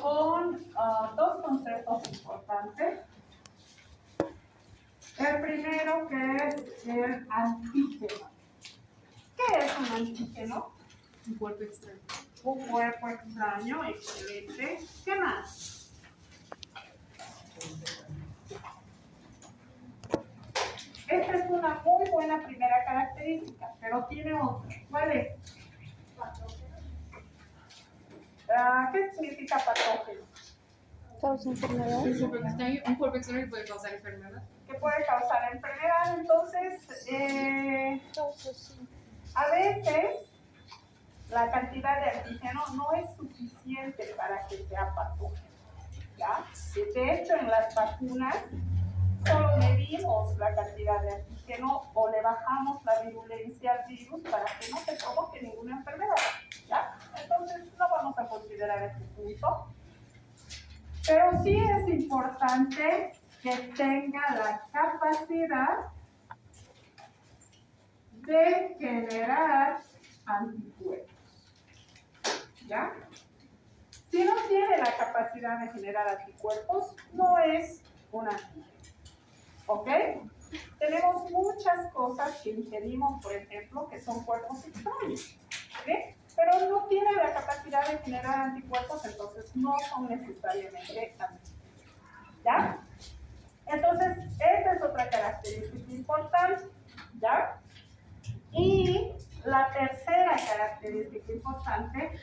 con dos conceptos importantes. El primero, que es el antígeno. ¿Qué es un antígeno? Un cuerpo extraño. Un cuerpo extraño, excelente. ¿Qué más? Esta es una muy buena primera característica, pero tiene otra. ¿Cuál es? ¿Qué significa patógeno? Causa enfermedad. Un cuerpo extraño puede causar enfermedad. Que puede causar enfermedad. Entonces, Causa, sí. a veces la cantidad de antígeno no es suficiente para que sea patógeno, ¿ya? De hecho, en las vacunas solo medimos la cantidad de antígeno o le bajamos la virulencia al virus para que no se provoque ninguna enfermedad, ¿ya? Entonces, no vamos a considerar este punto. Pero sí es importante que tenga la capacidad de generar anticuerpos, ¿ya? Si no tiene la capacidad de generar anticuerpos, no es un antígeno, ¿ok? Tenemos muchas cosas que ingerimos, por ejemplo, que son cuerpos extraños, ¿sí? Pero no tiene la capacidad de generar anticuerpos, entonces no son necesariamente antígenos, ¿ya? Entonces, esta es otra característica importante, ¿ya? Y la tercera característica importante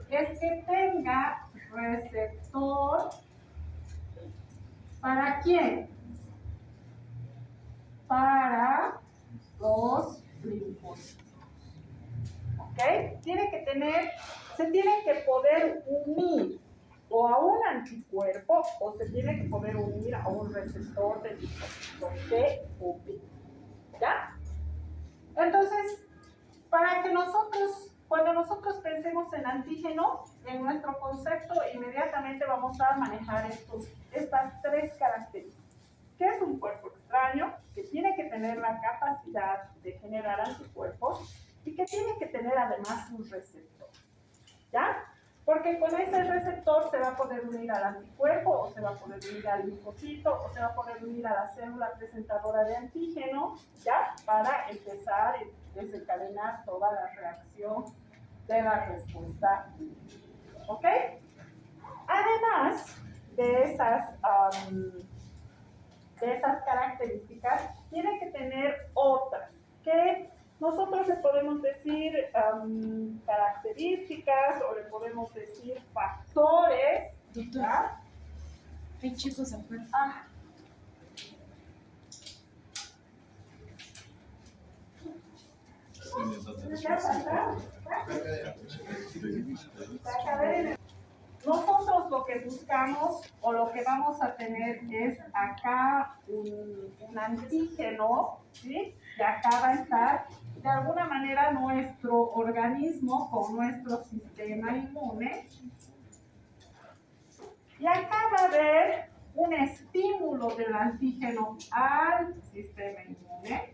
es que tenga receptor. ¿Para quién? Para los linfocitos. ¿Ok? Se tiene que poder unir o a un anticuerpo o se tiene que poder unir a un receptor de linfocitos T o B. ¿Ya? Entonces, para que cuando nosotros pensemos en antígeno, en nuestro concepto, inmediatamente vamos a manejar estas tres características. ¿Qué es un cuerpo extraño? Que tiene que tener la capacidad de generar anticuerpos y que tiene que tener además un receptor, ¿ya? Porque con ese receptor se va a poder unir al anticuerpo, o se va a poder unir al linfocito, o se va a poder unir a la célula presentadora de antígeno, ¿ya? Para empezar y desencadenar toda la reacción de la respuesta inmunitaria, ¿ok? Además de esas características, tiene que tener otras que nosotros le podemos decir características o le podemos decir factores. Doctora, hay chicos afuera. Nosotros lo que buscamos o lo que vamos a tener es acá un antígeno, ¿sí? Y acá va a estar de alguna manera nuestro organismo con nuestro sistema inmune. Y acá va a haber un estímulo del antígeno al sistema inmune.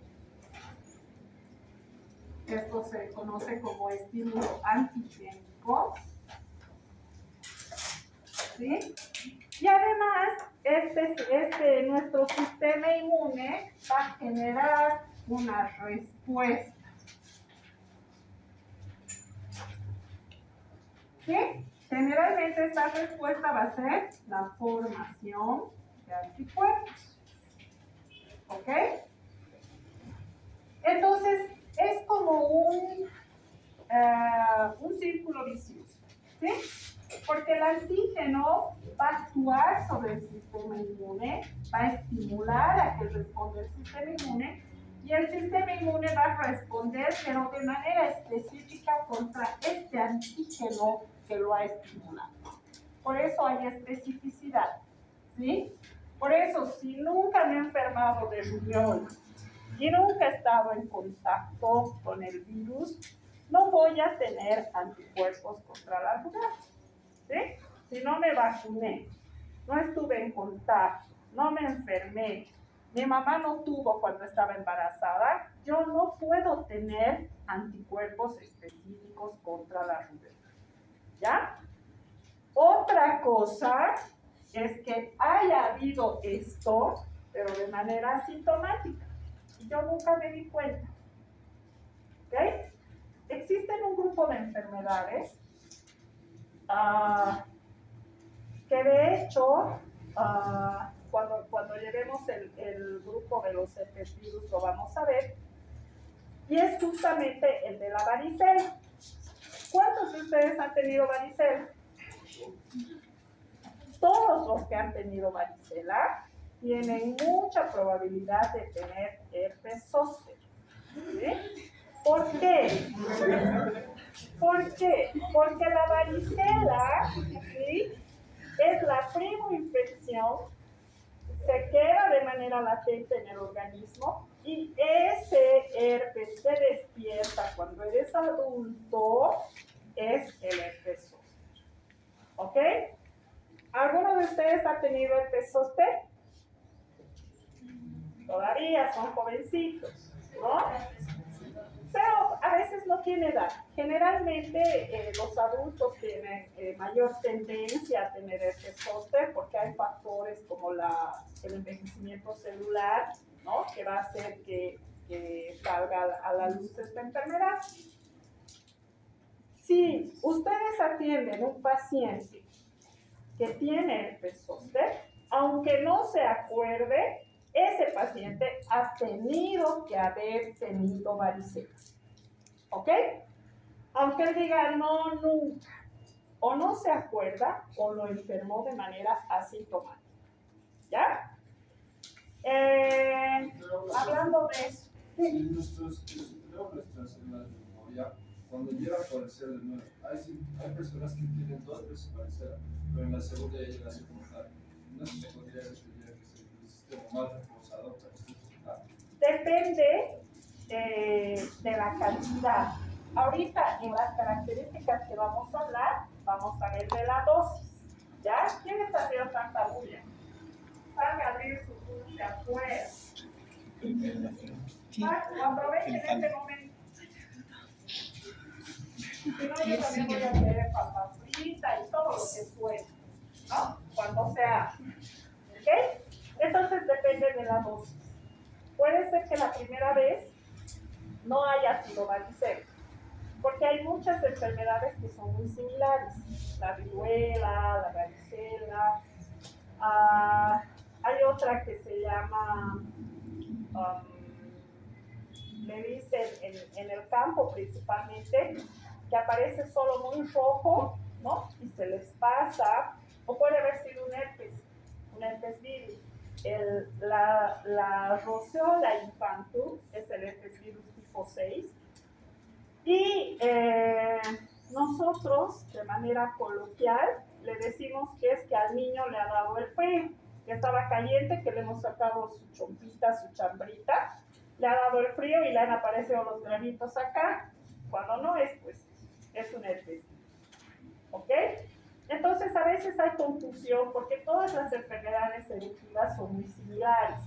Esto se conoce como estímulo antigénico. ¿Sí? Y además, nuestro sistema inmune va a generar una respuesta. ¿Sí? Generalmente esta respuesta va a ser la formación de anticuerpos. ¿Ok? Entonces, es como un círculo vicioso. ¿Sí? Porque el antígeno va a actuar sobre el sistema inmune, va a estimular a que responda el sistema inmune y el sistema inmune va a responder, pero de manera específica contra este antígeno que lo ha estimulado. Por eso hay especificidad, ¿sí? Por eso, si nunca me he enfermado de rubiola y nunca he estado en contacto con el virus, no voy a tener anticuerpos contra la rubiola. ¿Sí? Si no me vacuné, no estuve en contacto, no me enfermé, mi mamá no tuvo cuando estaba embarazada, yo no puedo tener anticuerpos específicos contra la rubiola. ¿Ya? Otra cosa es que haya habido esto, pero de manera asintomática. Y yo nunca me di cuenta. ¿Ok? Existen un grupo de enfermedades que de hecho, cuando llevemos el grupo de los herpes virus lo vamos a ver, y es justamente el de la varicela. ¿Cuántos de ustedes han tenido varicela? Todos los que han tenido varicela tienen mucha probabilidad de tener herpes zóster. ¿Sí? ¿Por qué? ¿Por qué? Porque la varicela, ¿sí?, es la primoinfección, se queda de manera latente en el organismo y ese herpes se despierta cuando eres adulto, es el herpes zóster. ¿Ok? ¿Alguno de ustedes ha tenido herpes zóster? Todavía son jovencitos, ¿no? Pero a veces no tiene edad. Generalmente los adultos tienen mayor tendencia a tener herpes zóster porque hay factores como el envejecimiento celular, ¿no?, que va a hacer que salga a la luz esta enfermedad. Si ustedes atienden a un paciente que tiene herpes zóster, aunque no se acuerde, ese paciente ha tenido que haber tenido varicela. ¿Ok? Aunque él diga no, nunca, o no se acuerda, o lo enfermó de manera asintomática. ¿Ya? Hablando de eso. Si tenemos nuestras células de memoria, cuando llega a aparecer de nuevo, hay personas que tienen dos veces varicela, pero en la segunda ya llega a ser mortal. No se podría decir que es el sistema más reforzado para este hospital. Depende de la cantidad. Ahorita en las características que vamos a hablar, vamos a ver de la dosis. ¿Ya? ¿Quién está haciendo tanta bulla? Salga a abrir su dulce afuera. Aprovechen este momento. Si no, yo también voy a hacer papa frita y todo lo que suene, ¿no? Cuando sea. ¿Ok? Entonces depende de la dosis. Puede ser que la primera vez no haya sido varicela, porque hay muchas enfermedades que son muy similares. La viruela, la varicela, hay otra que se llama, le dicen en el campo principalmente, que aparece solo muy rojo, ¿no?, y se les pasa, o puede haber sido un herpes virus. La roceola infantum es el herpes virus tipo 6, y nosotros de manera coloquial le decimos que es que al niño le ha dado el frío, que estaba caliente, que le hemos sacado su chompita, su chambrita, le ha dado el frío y le han aparecido los granitos acá, cuando no es, pues es un herpes. ¿Ok? Entonces a veces hay confusión porque todas las enfermedades eruptivas son muy similares,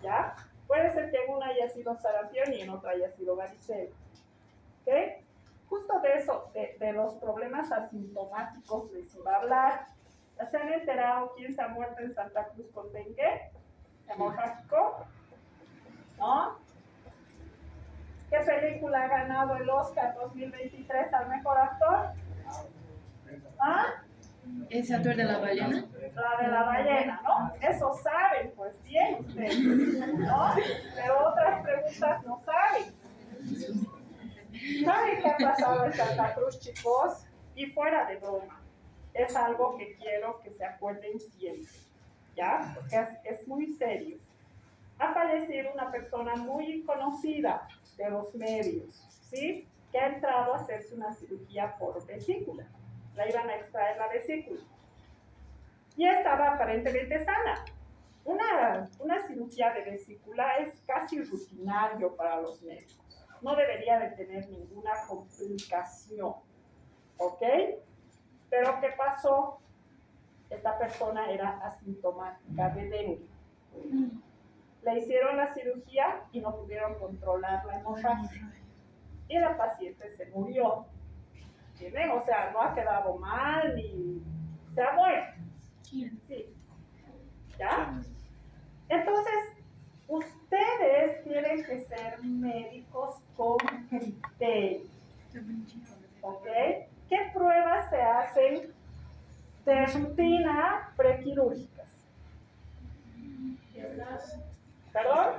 ¿ya? Puede ser que en una haya sido sarampión y en otra haya sido varicela. ¿Ok? Justo de eso, de los problemas asintomáticos les iba a hablar. ¿Se han enterado quién se ha muerto en Santa Cruz con dengue hemorrágico? ¿No? ¿Qué película ha ganado el Oscar 2023 al mejor actor? ¿Ah? ¿Ese actor de la ballena? La de la ballena, ¿no? Eso saben, pues bien ustedes, ¿no? Pero otras preguntas no saben. ¿Saben qué ha pasado en Santa Cruz, chicos? Y fuera de broma, es algo que quiero que se acuerden siempre, ¿ya? Porque es muy serio. Ha fallecido una persona muy conocida de los medios, ¿sí?, que ha entrado a hacerse una cirugía por vesícula. La iban a extraer la vesícula. Y estaba aparentemente sana. Una cirugía de vesícula es casi rutinario para los médicos. No debería de tener ninguna complicación. ¿Ok? Pero ¿qué pasó? Esta persona era asintomática de dengue. Le hicieron la cirugía y no pudieron controlar la hemorragia. Y la paciente se murió. ¿Entienden? O sea, no ha quedado mal ni Se ha muerto. ¿Quién? Sí. ¿Ya? Entonces, ustedes tienen que ser médicos con criterio. ¿Ok? ¿Qué pruebas se hacen de rutina prequirúrgicas? ¿Perdón?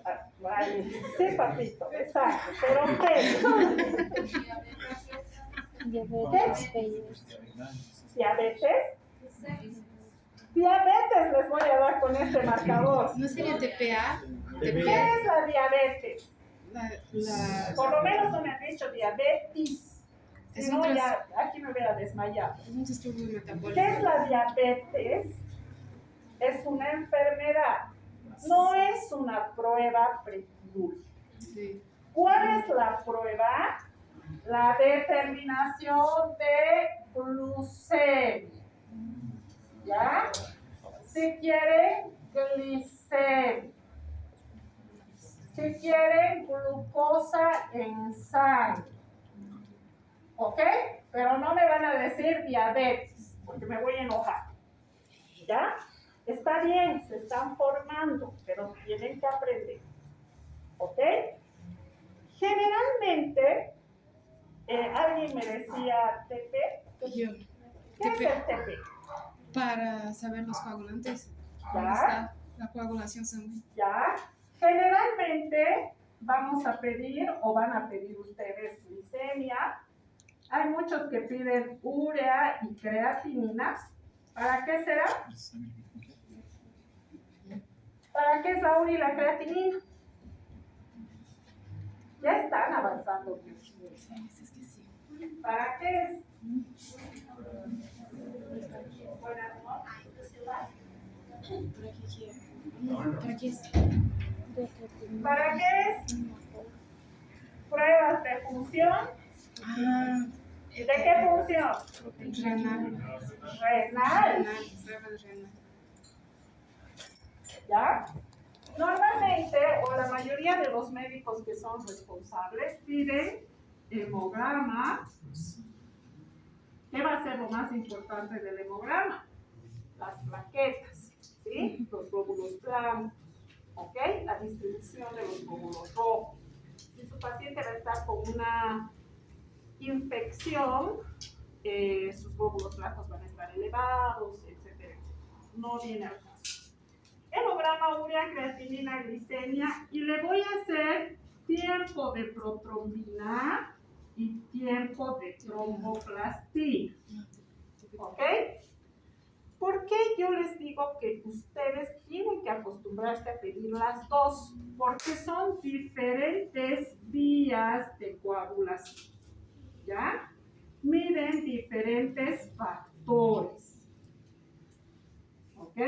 Ah, vale. Sí, papito, exacto. ¿Pero qué? Diabetes, peyos. ¿Diabetes? Diabetes les voy a dar con este marcador. ¿No sería TPA? ¿Qué es la diabetes? La... Por lo menos no me han dicho diabetes. Si Es no, un ya aquí me hubiera desmayado. Es un trastorno metabólico. ¿Qué es la diabetes? Es una enfermedad. No es una prueba prequirúrgica. Sí. ¿Cuál es la prueba? La determinación de glucemia. ¿Ya? Si quieren glicemia. Si quieren glucosa en sangre. ¿Ok? Pero no me van a decir diabetes, porque me voy a enojar. ¿Ya? Está bien, se están formando, pero tienen que aprender. ¿Ok? Generalmente, alguien me decía TP. Yo. ¿Qué es el TP? Para saber los coagulantes. ¿Ya? ¿Dónde está la coagulación sanguínea? ¿Ya? Generalmente vamos a pedir o van a pedir ustedes glicemia. Hay muchos que piden urea y creatinina. ¿Para qué será? ¿Para qué es la urea y la creatinina? Ya están avanzando. Dios mío. Es que sí. ¿Para qué es? Buenas noches. ¿Para qué quiere? ¿Para qué es? ¿Para qué es? Pruebas de función. Ah, ¿De qué función? renal. Renal. Prueba de renal. ¿Ya? Normalmente, o la mayoría de los médicos que son responsables piden hemograma. ¿Qué va a ser lo más importante del hemograma? Las plaquetas, ¿sí? Los glóbulos blancos, ¿ok? La distribución de los glóbulos rojos. Si su paciente va a estar con una infección, sus glóbulos blancos van a estar elevados, etcétera, etcétera. No viene al caso. Hemograma, urea, creatinina, glicemia, y le voy a hacer tiempo de protrombina y tiempo de tromboplastina. ¿Ok? ¿Por qué yo les digo que ustedes tienen que acostumbrarse a pedir las dos? Porque son diferentes vías de coagulación. ¿Ya? Miden diferentes factores. ¿Ok?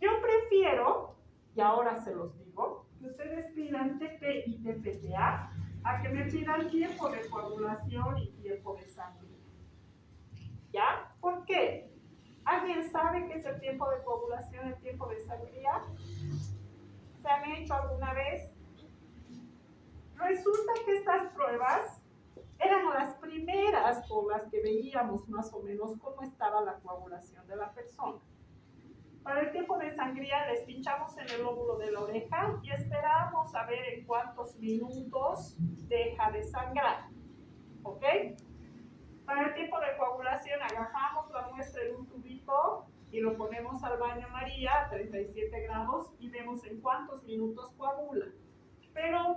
Yo prefiero, y ahora se los digo, que ustedes pidan TP y TPTA a que me pidan tiempo de coagulación y tiempo de sangre. ¿Ya? ¿Por qué? ¿Alguien sabe qué es el tiempo de coagulación, el tiempo de sangría? ¿Se han hecho alguna vez? Resulta que estas pruebas eran las primeras con las que veíamos más o menos cómo estaba la coagulación de la persona. Para el tiempo de sangría les pinchamos en el lóbulo de la oreja y esperamos a ver en cuántos minutos deja de sangrar. ¿Ok? Para el tiempo de coagulación agarramos la muestra en un tubito y lo ponemos al baño María a 37 grados y vemos en cuántos minutos coagula. Pero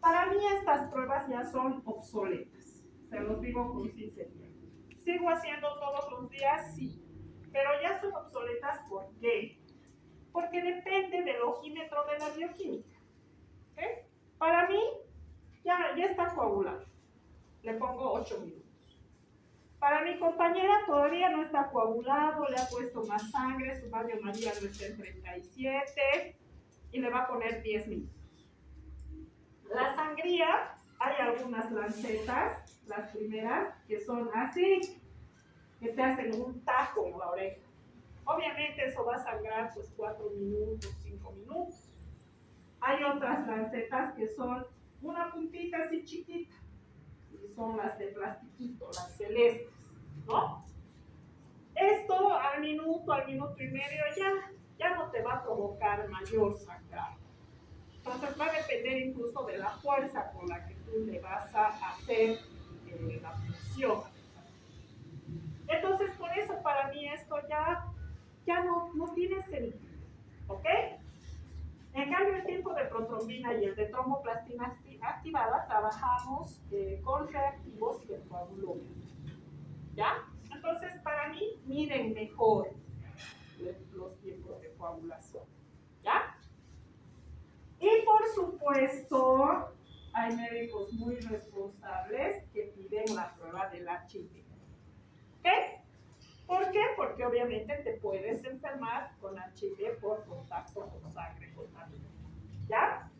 para mí estas pruebas ya son obsoletas. Se los digo con sinceridad. ¿Sigo haciendo todos los días? Sí. Pero ya son obsoletas, ¿por qué? Porque depende del ojímetro de la bioquímica. ¿Okay? Para mí, ya está coagulado. Le pongo 8 minutos. Para mi compañera todavía no está coagulado, le ha puesto más sangre, su baño María no está en 37 y le va a poner 10 minutos. La sangría, hay algunas lancetas, las primeras, que son así, que te hacen un tajo en la oreja. Obviamente eso va a sangrar pues 4 minutos, 5 minutos. Hay otras lancetas que son una puntita así chiquita. que son las de plastiquito, las celestes, ¿no? Esto al minuto y medio ya no te va a provocar mayor sangrado. Entonces va a depender incluso de la fuerza con la que tú le vas a hacer la función. Entonces por eso para mí esto ya no tiene sentido, ¿ok? En cambio, el tiempo de protrombina y el de tromboplastina activada trabajamos con reactivos de coagulómetros, ¿ya? Entonces, para mí, miden mejor los tiempos de coagulación, ¿ya? Y por supuesto, hay médicos muy responsables que piden la prueba del HIV, ¿ok? ¿Por qué? Porque obviamente te puedes enfermar con HIV por contacto con sangre contaminada, ¿ya?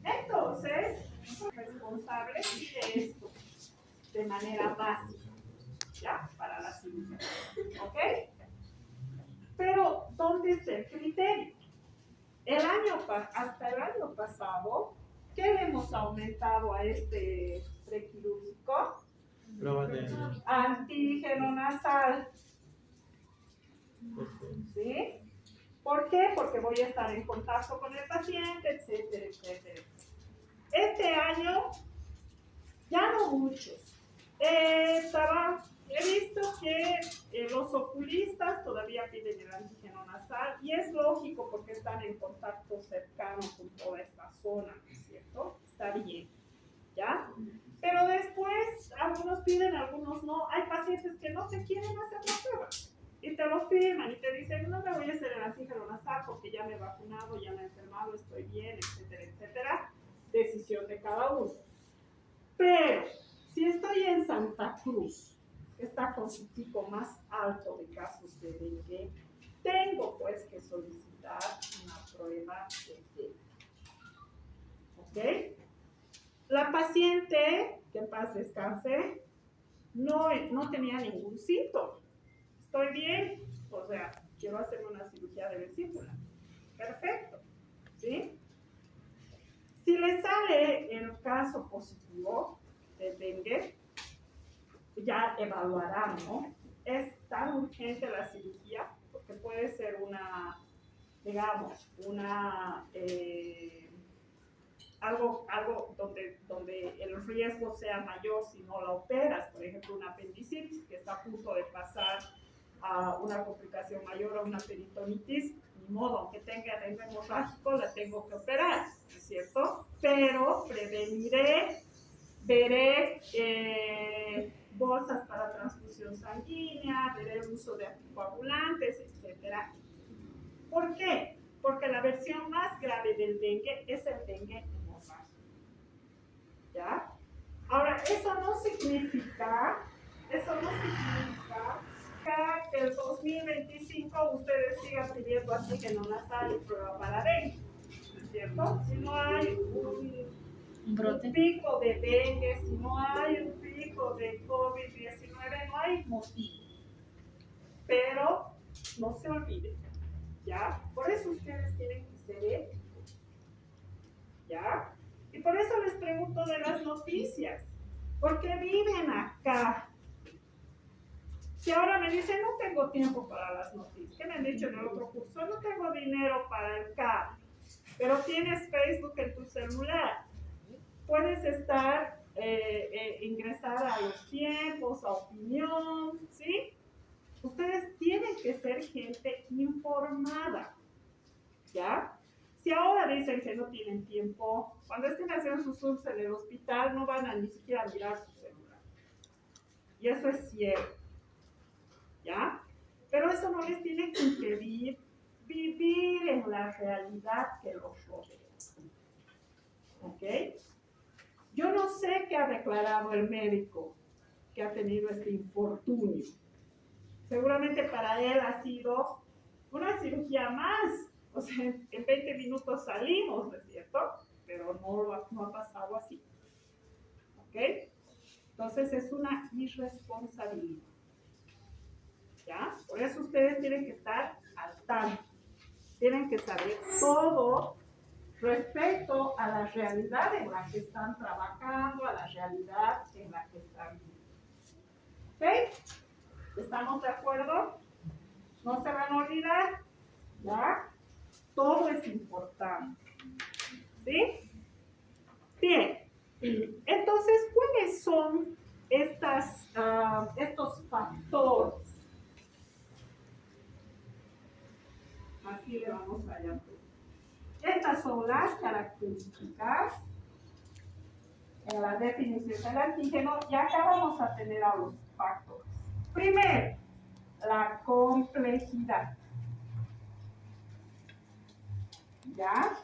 Entonces, el responsable pide esto de manera básica, ¿ya? Para la cirugía, ¿ok? Pero, ¿dónde está el criterio? Hasta el año pasado, ¿qué le hemos aumentado a este prequirúrgico? Pruebas de... Antígeno nasal. ¿Sí? ¿Por qué? Porque voy a estar en contacto con el paciente, etcétera, etcétera. Este año, ya no muchos. He visto que los oculistas todavía piden el antígeno nasal y es lógico porque están en contacto cercano con toda esta zona, ¿no es cierto? Está bien, ¿ya? Pero después, algunos piden, algunos no. Hay pacientes que no se quieren hacer la prueba. Y te lo firman y te dicen, no me voy a hacer el antígeno nasal porque ya me he vacunado, ya me he enfermado, estoy bien, etcétera, etcétera. Decisión de cada uno. Pero, si estoy en Santa Cruz, que está con su pico más alto de casos de dengue, tengo pues que solicitar una prueba de dengue. ¿Ok? La paciente, que en paz descanse, no tenía ningún síntoma. Estoy bien, o sea, quiero hacerme una cirugía de vesícula. Perfecto, ¿sí? Si le sale el caso positivo de dengue, ya evaluarán, ¿no? Es tan urgente la cirugía, porque puede ser algo donde el riesgo sea mayor si no la operas, por ejemplo, una apendicitis que está a punto de pasar a una complicación mayor, a una peritonitis, ni modo, aunque tenga dengue hemorrágico, la tengo que operar, ¿no es cierto? Pero preveniré, veré bolsas para transfusión sanguínea, veré el uso de anticoagulantes, etc. ¿Por qué? Porque la versión más grave del dengue es el dengue hemorrágico, ¿ya? Ahora, eso no significa que el 2025 ustedes sigan pidiendo antígeno nasal y prueba para dengue, ¿no es cierto? Si no hay un pico de dengue, si no hay un pico de COVID-19, no hay motivo. Pero no se olviden, ¿ya? Por eso ustedes tienen que ser éticos, ¿ya? Y por eso les pregunto de las noticias, porque viven acá. Si ahora me dicen, no tengo tiempo para las noticias, ¿qué me han dicho en el otro curso? No tengo dinero para el cable, pero tienes Facebook en tu celular. Puedes ingresar a Los Tiempos, a Opinión, ¿sí? Ustedes tienen que ser gente informada, ¿ya? Si ahora dicen que no tienen tiempo, cuando estén haciendo sus Zooms en el hospital, no van a ni siquiera mirar su celular. Y eso es cierto, ¿ya? Pero eso no les tiene que impedir vivir en la realidad que los rodea. ¿Ok? Yo no sé qué ha declarado el médico que ha tenido este infortunio. Seguramente para él ha sido una cirugía más. O sea, en 20 minutos salimos, ¿no es cierto? Pero no ha pasado así. ¿Ok? Entonces es una irresponsabilidad. ¿Ya? Por eso ustedes tienen que estar al tanto. Tienen que saber todo respecto a la realidad en la que están trabajando, a la realidad en la que están viviendo. ¿Ok? ¿Estamos de acuerdo? No se van a olvidar, ¿ya? Todo es importante, ¿sí? Bien, entonces, ¿cuáles son estos factores? Aquí le vamos a llamar. Estas son las características en la definición del antígeno y acá vamos a tener a los factores. Primero, la complejidad. ¿Ya?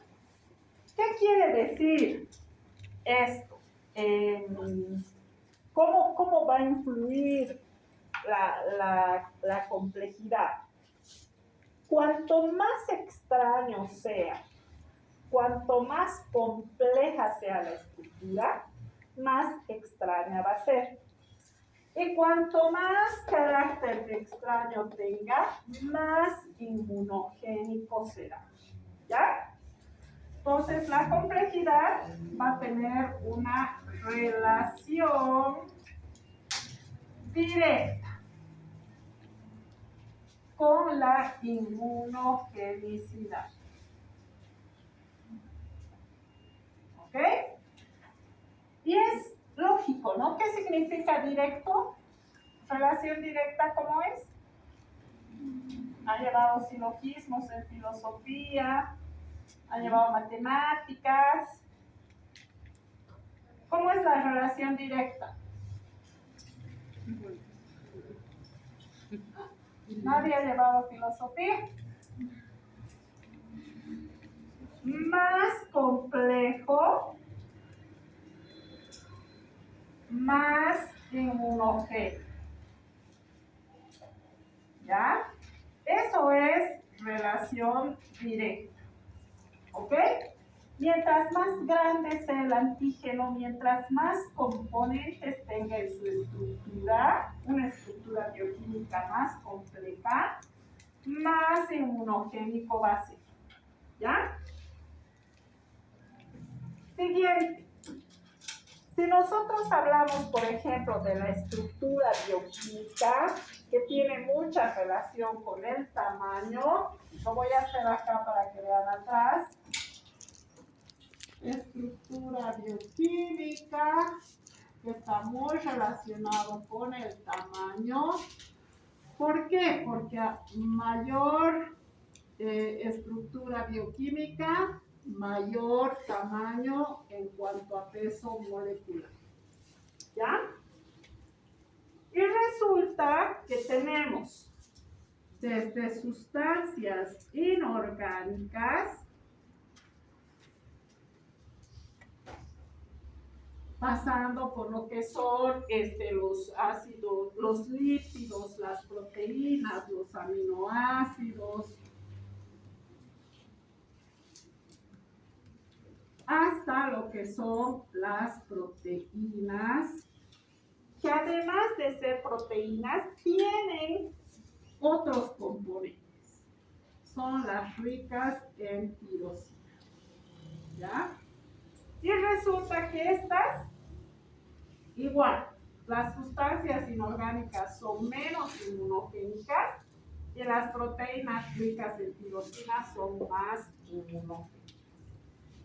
¿Qué quiere decir esto? ¿Cómo va a influir la complejidad? Cuanto más extraño sea, cuanto más compleja sea la estructura, más extraña va a ser. Y cuanto más carácter extraño tenga, más inmunogénico será. ¿Ya? Entonces, la complejidad va a tener una relación directa con la inmunogenicidad. ¿Ok? Y es lógico, ¿no? ¿Qué significa directo? Relación directa, ¿cómo es? Ha llevado silogismos en filosofía, ha llevado matemáticas. ¿Cómo es la relación directa? ¿Nadie ha llevado filosofía? Más complejo, más inmunogénico. ¿Ya? Eso es relación directa. ¿Ok? Mientras más grande sea el antígeno, mientras más componentes tenga en su estructura, una estructura bioquímica más compleja, más inmunogénico va a ser. ¿Ya? Siguiente. Si nosotros hablamos, por ejemplo, de la estructura bioquímica, que tiene mucha relación con el tamaño, lo voy a hacer acá para que vean atrás. Estructura bioquímica, que está muy relacionado con el tamaño. ¿Por qué? Porque a mayor estructura bioquímica, mayor tamaño en cuanto a peso molecular. ¿Ya? Y resulta que tenemos desde sustancias inorgánicas, pasando por lo que son los ácidos, los lípidos, las proteínas, los aminoácidos, hasta lo que son las proteínas, que además de ser proteínas, tienen otros componentes. Son las ricas en tirosina. ¿Ya? Y resulta que estas, igual, las sustancias inorgánicas son menos inmunogénicas y las proteínas ricas en tirosina son más inmunogénicas.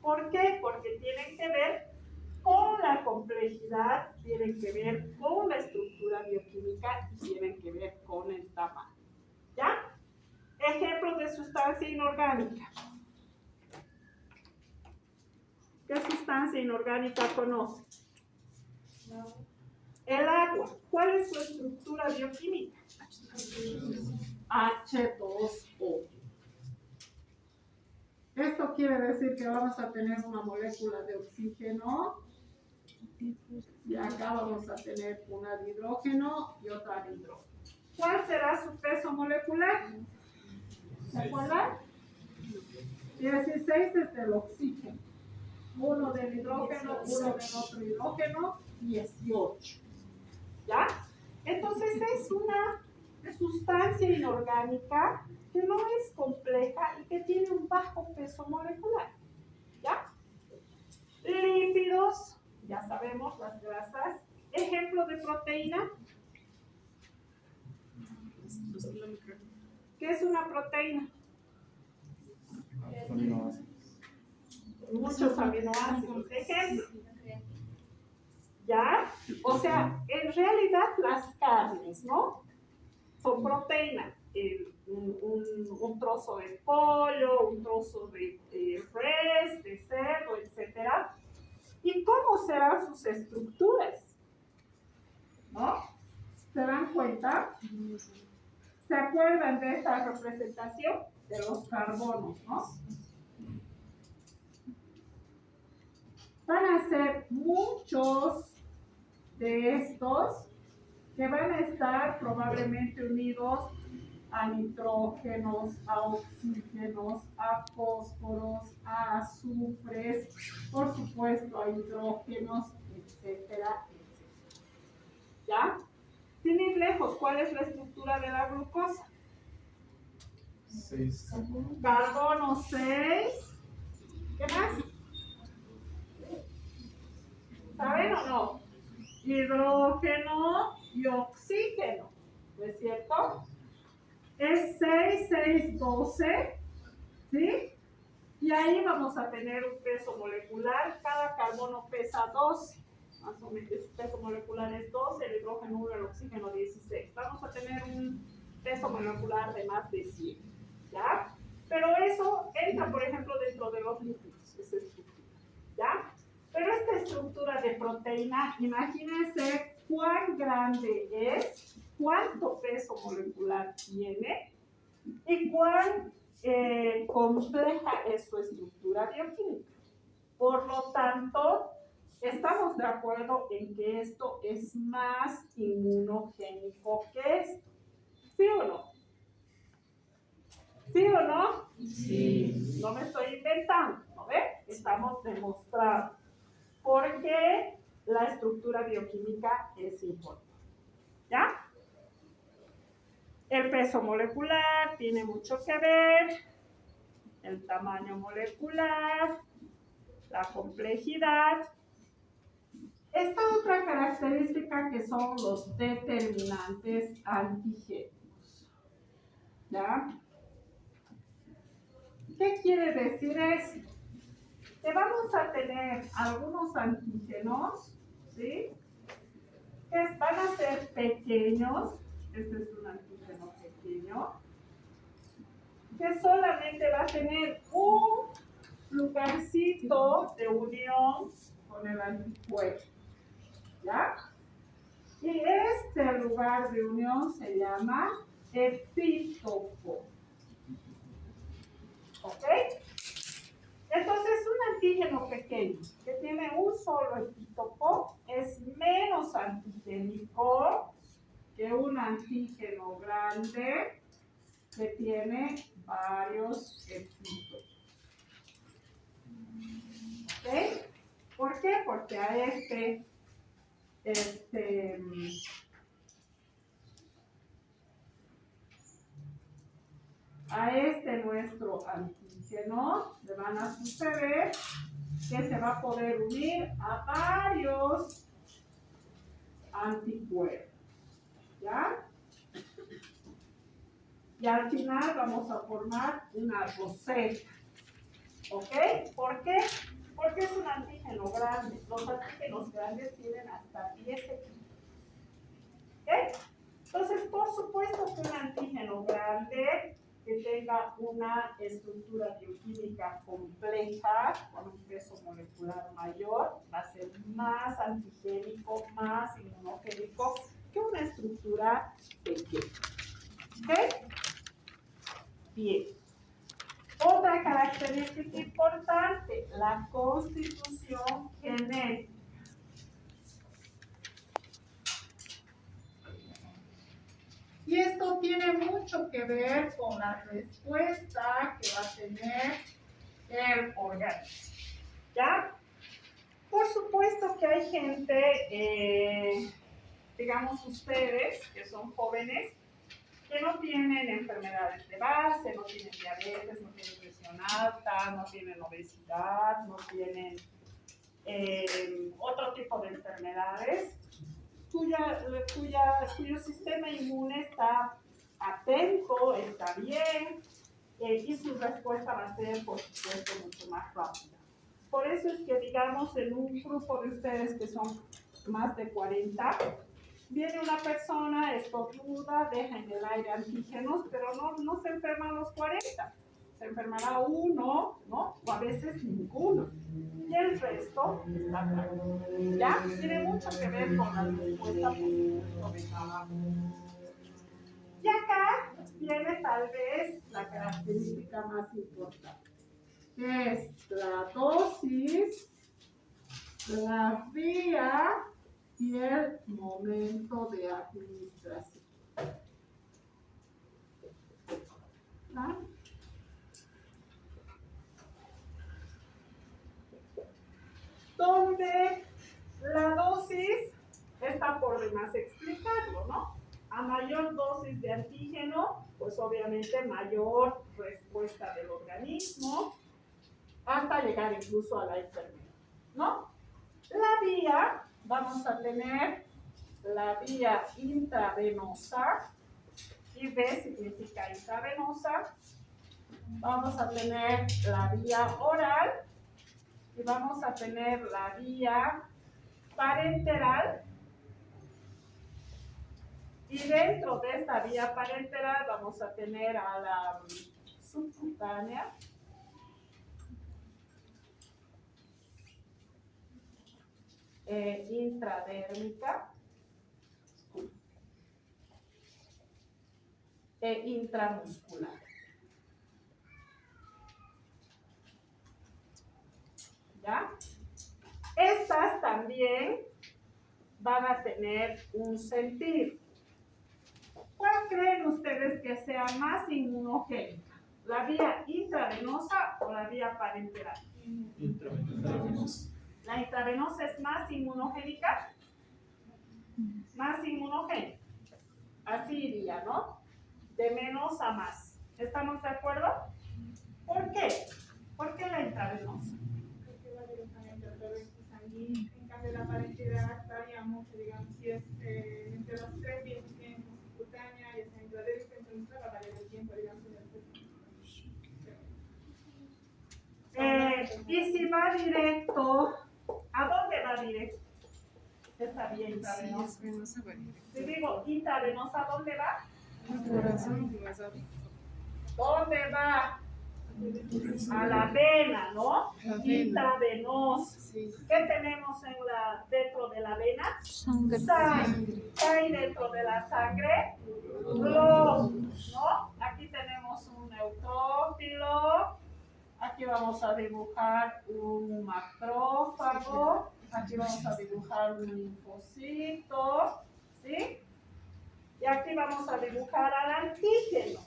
¿Por qué? Porque tienen que ver con la complejidad, tienen que ver con la estructura bioquímica y tienen que ver con el tamaño. ¿Ya? Ejemplos de sustancia inorgánica. ¿Qué sustancia inorgánica conoce? El agua. ¿Cuál es su estructura bioquímica? H2O. Esto quiere decir que vamos a tener una molécula de oxígeno y acá vamos a tener una de hidrógeno y otra de hidrógeno. ¿Cuál será su peso molecular? ¿Se acuerdan? 16 es del oxígeno. Uno del hidrógeno, uno del otro hidrógeno, 18. ¿Ya? Entonces es una sustancia inorgánica que no es compleja y que tiene un bajo peso molecular. ¿Ya? Lípidos, ya sabemos, las grasas. Ejemplo de proteína. Los kilómetros. ¿Qué es una proteína? Muchos aminoácidos. Ejemplo. ¿Ya? O sea, en realidad las carnes, ¿no? Son proteínas. Un trozo de pollo, un trozo de res, de cerdo, etc. ¿Y cómo serán sus estructuras? ¿No? ¿Se dan cuenta? ¿Se acuerdan de esta representación? De los carbonos, ¿no? Van a ser muchos de estos que van a estar probablemente unidos a nitrógenos, a oxígenos, a fósforos, a azufres, por supuesto a hidrógenos, etcétera, etcétera. ¿Ya? Sin ir lejos, ¿cuál es la estructura de la glucosa? 6. Carbono 6. ¿Qué más? ¿Saben o no? Hidrógeno y oxígeno. ¿No es cierto? Es 6, 6, 12. ¿Sí? Y ahí vamos a tener un peso molecular. Cada carbono pesa 12. Más o menos, su peso molecular es 12, el hidrógeno 1, el oxígeno 16. Vamos a tener un peso molecular de más de 100. ¿Ya? Pero eso entra, por ejemplo, dentro de los lípidos, esa estructura. ¿Ya? Pero esta estructura de proteína, imagínense cuán grande es, cuánto peso molecular tiene y cuán compleja es su estructura bioquímica. Por lo tanto, estamos de acuerdo en que esto es más inmunogénico que esto. ¿Sí o no? ¿Sí o no? Sí. No me estoy inventando, ¿no ve? Estamos demostrando por qué la estructura bioquímica es importante. ¿Ya? El peso molecular tiene mucho que ver, el tamaño molecular, la complejidad. Esta otra característica que son los determinantes antigénicos. ¿Ya? ¿Qué quiere decir esto? Que vamos a tener algunos antígenos, ¿sí? Que van a ser pequeños. Este es un antígeno pequeño, que solamente va a tener un lugarcito de unión con el anticuerpo. ¿Ya? Y este lugar de unión se llama epítopo. ¿Ok? Entonces, un antígeno pequeño que tiene un solo epítopo es menos antigénico que un antígeno grande que tiene varios epítopos. ¿Ok? ¿Por qué? Porque a nuestro antígeno le van a suceder que se va a poder unir a varios anticuerpos. ¿Ya? Y al final vamos a formar una roseta. ¿Ok? ¿Por qué? Porque es un antígeno grande. Los antígenos grandes tienen hasta 10 epítopos. ¿Ok? Entonces, por supuesto que un antígeno grande que tenga una estructura bioquímica compleja, con un peso molecular mayor, va a ser más antigénico, más inmunogénico que una estructura pequeña. ¿Ok? Bien. Otra característica importante, la constitución genética. Y esto tiene mucho que ver con la respuesta que va a tener el organismo. ¿Ya? Por supuesto que hay gente, digamos ustedes, que son jóvenes, que no tienen enfermedades de base, no tienen diabetes, no tienen presión alta, no tienen obesidad, no tienen otro tipo de enfermedades, cuyo sistema inmune está atento, está bien, y su respuesta va a ser, por supuesto, mucho más rápida. Por eso es que, digamos, en un grupo de ustedes que son más de 40, viene una persona, estornuda, deja en el aire antígenos, pero no se enferma a los 40. Se enfermará uno, ¿no? O a veces ninguno. Y el resto está claro. ¿Ya? Tiene mucho que ver con la respuesta, por supuesto, de cada uno. Y acá viene tal vez la característica más importante, que es la dosis, la vía y el momento de administración. ¿Ah? Donde la dosis está por demás explicarlo, ¿no? A mayor dosis de antígeno, pues obviamente mayor respuesta del organismo, hasta llegar incluso a la enfermedad, ¿no? La vía, vamos a tener la vía intravenosa, y V significa intravenosa. Vamos a tener la vía oral, y vamos a tener la vía parenteral. Y dentro de esta vía parenteral vamos a tener a la subcutánea, intradérmica e intramuscular. ¿Ya? Estas también van a tener un sentir. ¿Cuál creen ustedes que sea más inmunogénica? ¿La vía intravenosa o la vía parenteral? Intravenosa. ¿La intravenosa es más inmunogénica? Más inmunogénica. Así iría, ¿no? De menos a más. ¿Estamos de acuerdo? ¿Por qué? ¿Por qué la intravenosa? Porque va directamente a través de sanguíneo. En cambio, la parenteral varía mucho, digamos, si es entre los 3 días que tienen subcutánea y es intradérmica, entonces va a variar el tiempo, digamos, en el y si va directo, ¿a dónde va directo? Esta vía intravenosa. Si digo intravenosa, ¿a dónde va? ¿Dónde va? A la vena, ¿no? Intravenosa. ¿Qué tenemos dentro de la vena? Sangre. Sangre. ¿Qué hay dentro de la sangre? Glóbulos, ¿no? Aquí tenemos un neutrófilo. Aquí vamos a dibujar un macrófago. Aquí vamos a dibujar un linfocito. ¿Sí? Y aquí vamos a dibujar al antígeno.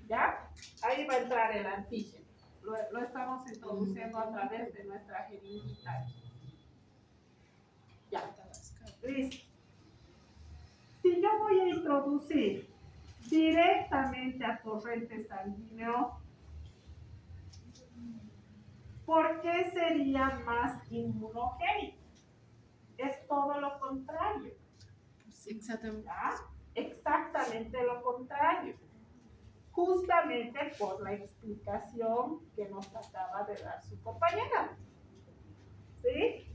¿Ya? Ahí va a entrar el antígeno. Lo estamos introduciendo a través de nuestra jeringuita. Ya. Listo. Si yo voy a introducir directamente a torrente sanguíneo, ¿por qué sería más inmunogénico? Es todo lo contrario. Exactamente. ¿Ya? Exactamente lo contrario. Justamente por la explicación que nos acaba de dar su compañera. ¿Sí?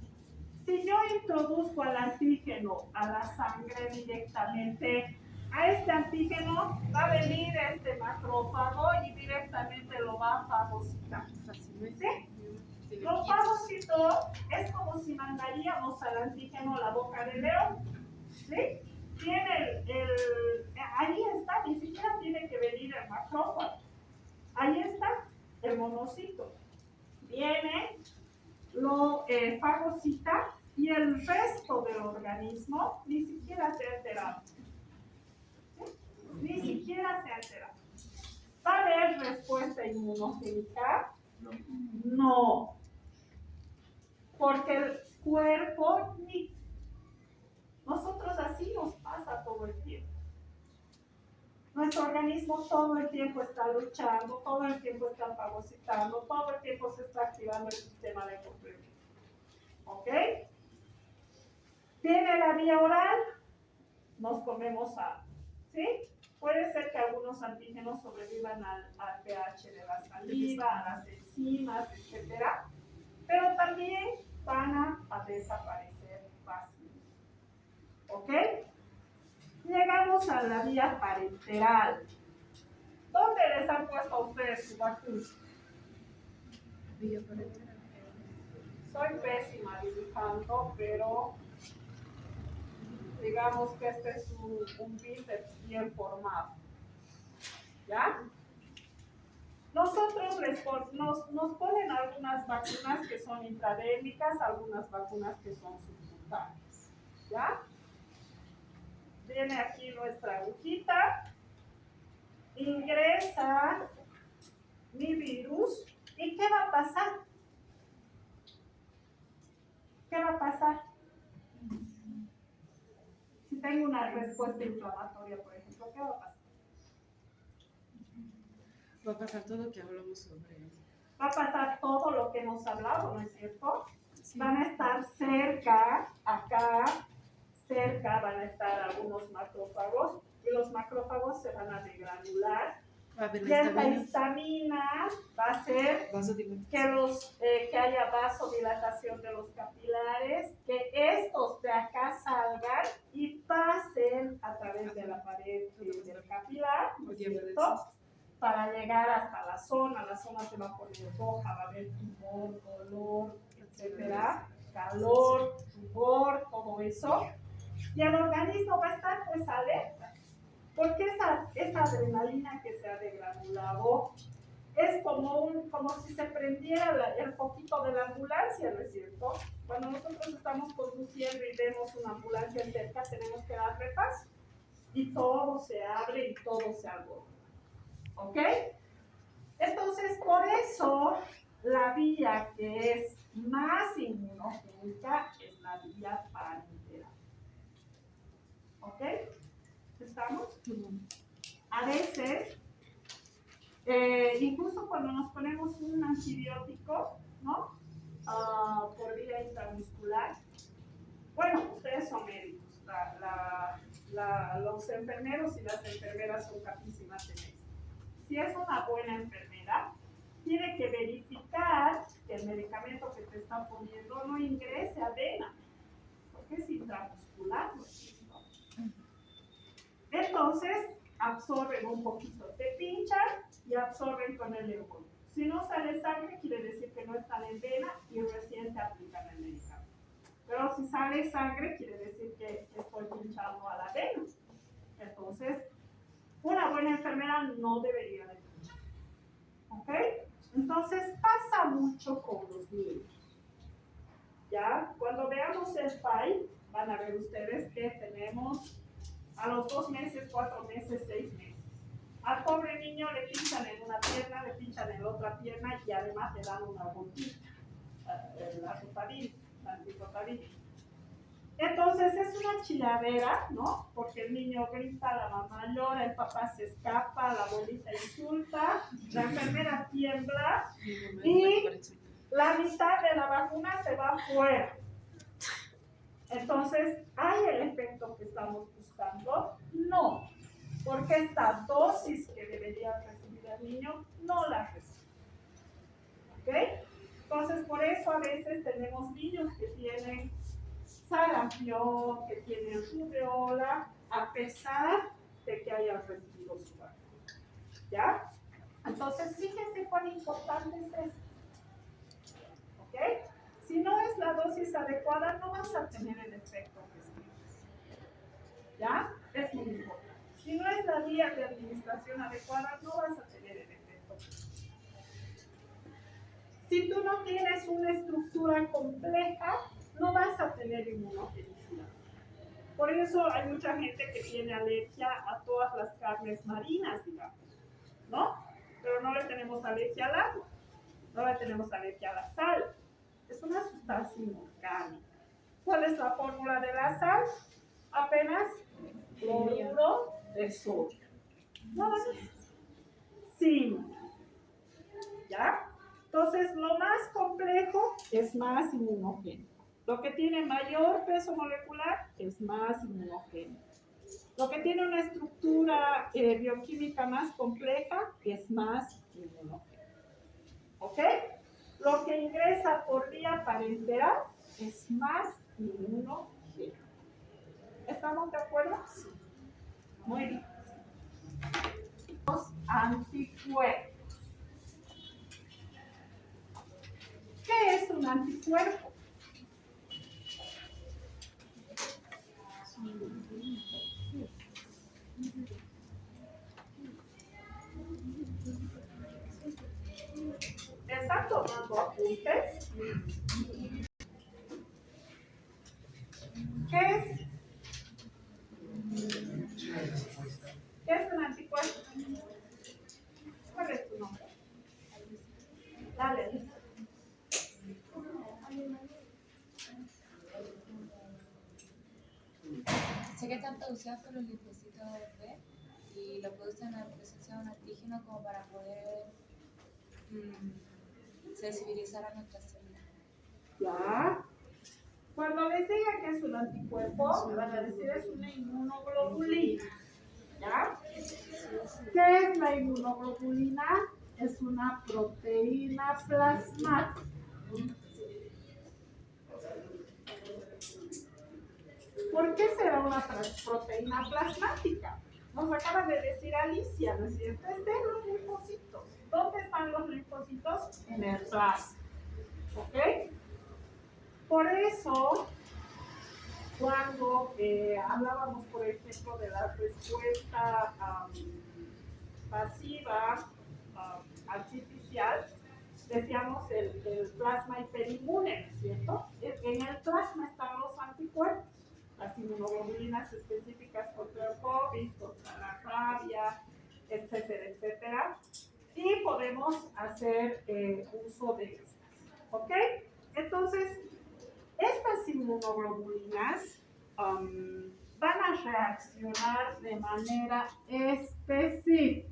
Si yo introduzco al antígeno a la sangre directamente, a este antígeno va a venir este macrófago y directamente lo va a fagocitar. ¿Sí? Lo fagocitó es como si mandaríamos al antígeno a la boca del león. ¿Sí? Tiene ahí está, ni siquiera tiene que venir el macrófago. Ahí está el monocito. Viene, lo fagocita y el resto del organismo ni siquiera se ha alterado. ¿Sí? Ni siquiera se ha alterado. ¿Va a haber respuesta inmunogénica? No. Porque el cuerpo nosotros así nos pasa todo el tiempo. nuestro organismo todo el tiempo está luchando, todo el tiempo está fagocitando, todo el tiempo se está activando el sistema de complemento. ¿Ok? Tiene la vía oral, nos comemos algo, ¿sí? Puede ser que algunos antígenos sobrevivan al pH de la saliva, a las enzimas, etc. Pero también van a desaparecer fácilmente. ¿Ok? Llegamos a la vía parenteral. ¿Dónde les han puesto a ustedes su vacuna? Soy pésima dibujando, pero digamos que este es un bíceps bien formado. ¿Ya? Nosotros nos ponen algunas vacunas que son intradérmicas, algunas vacunas que son subcutáneas. ¿Ya? Viene aquí nuestra agujita, ingresa mi virus, ¿y qué va a pasar? ¿Qué va a pasar? Si tengo una respuesta inflamatoria, por ejemplo, ¿qué va a pasar? Va a pasar todo lo que hablamos sobre él. Va a pasar todo lo que hemos hablado, ¿no es cierto? Sí. Van a estar cerca, acá, cerca van a estar algunos macrófagos y los macrófagos se van a degranular. Va a haber Y esta histamina. histamina va a hacer que haya vasodilatación de los capilares, que estos de acá salgan y pasen a través de la pared del capilar, ¿no es cierto? Para llegar hasta la zona se va a poner roja, va a haber tumor, dolor, etcétera, calor, rubor, todo eso. Y el organismo va a estar pues alerta, porque esa adrenalina que se ha degranulado es como si se prendiera el foquito de la ambulancia, ¿no es cierto? Cuando nosotros estamos conduciendo y vemos una ambulancia cerca, tenemos que dar repaso. Y todo se abre y todo se alborota. ¿Ok? Entonces, por eso, la vía que es más inmunogénica es la vía parenteral. ¿Ok? ¿Estamos? A veces, incluso cuando nos ponemos un antibiótico, ¿no? Por vía intramuscular, bueno, ustedes son médicos, los enfermeros y las enfermeras son capísimas en esto. Si es una buena enfermera, tiene que verificar que el medicamento que te están poniendo no ingrese a vena, porque es intramuscular, ¿no? Entonces, absorben un poquito, te pinchan y absorben con el embolo. Si no sale sangre, quiere decir que no están en vena y recién te aplican el medicamento. Pero si sale sangre, quiere decir que estoy pinchando a la vena. Entonces, una buena enfermera no debería de pinchar. ¿Ok? Entonces, pasa mucho con los niños. ¿Ya? Cuando veamos el PAI, van a ver ustedes que tenemos a los 2 meses, 4 meses, 6 meses. Al pobre niño le pinchan en una pierna, le pinchan en la otra pierna y además le dan una gotita, la anticotabina. Entonces es una chilladera, ¿no? Porque el niño grita, la mamá llora, el papá se escapa, la abuelita insulta, la enfermera tiembla y la mitad de la vacuna se va afuera. Entonces, ¿hay el efecto que estamos buscando? No, porque esta dosis que debería recibir el niño no la recibe. ¿Ok? Entonces, por eso a veces tenemos niños que tienen sarampión, que tienen rubiola, a pesar de que hayan recibido su vacuna. ¿Ya? Entonces, fíjense cuán importante es esto. ¿Ok? Si no es la dosis adecuada, no vas a tener el efecto que esperas. ¿Ya? Es muy importante. Si no es la vía de administración adecuada, no vas a tener el efecto que esperas. Si tú no tienes una estructura compleja, no vas a tener inmunogenicidad. Por eso hay mucha gente que tiene alergia a todas las carnes marinas, digamos, ¿no? Pero no le tenemos alergia al agua, no le tenemos alergia a la sal. Es una sustancia inorgánica. ¿Cuál es la fórmula de la sal? Apenas cloruro de sodio. Nada más. Sí. ¿Ya? Entonces, lo más complejo es más inmunogénico. Lo que tiene mayor peso molecular es más inmunogénico. Lo que tiene una estructura bioquímica más compleja es más inmunogénico. ¿Ok? Lo que ingresa por vía parenteral es más inmunogénico. ¿Estamos de acuerdo? Sí. Muy bien. Los anticuerpos. ¿Qué es un anticuerpo? ¿Están tomando apuntes? ¿Qué es? ¿Qué es un anticuerpo? ¿Cuál es tu nombre? Dale, Lisa. Sé que están producidas por los linfocitos B y lo producen en presencia de un antígeno como para poder sensibilizar a nuestras células. Ya. Cuando les diga que es un anticuerpo, me van a decir es una inmunoglobulina. ¿Ya? ¿Qué es la inmunoglobulina? Es una proteína plasmática. ¿Por qué será una proteína plasmática? Nos acaba de decir Alicia, ¿no es cierto? Es de los linfocitos. ¿Dónde están los linfocitos? En el plasma. ¿Ok? Por eso, cuando hablábamos, por ejemplo, de la respuesta pasiva artificial, decíamos el plasma hiperinmune, ¿no es cierto? En el plasma están los anticuerpos, las inmunoglobulinas específicas contra el COVID, contra la rabia, etcétera, etcétera. Y podemos hacer uso de estas, ¿ok? Entonces, estas inmunoglobulinas van a reaccionar de manera específica.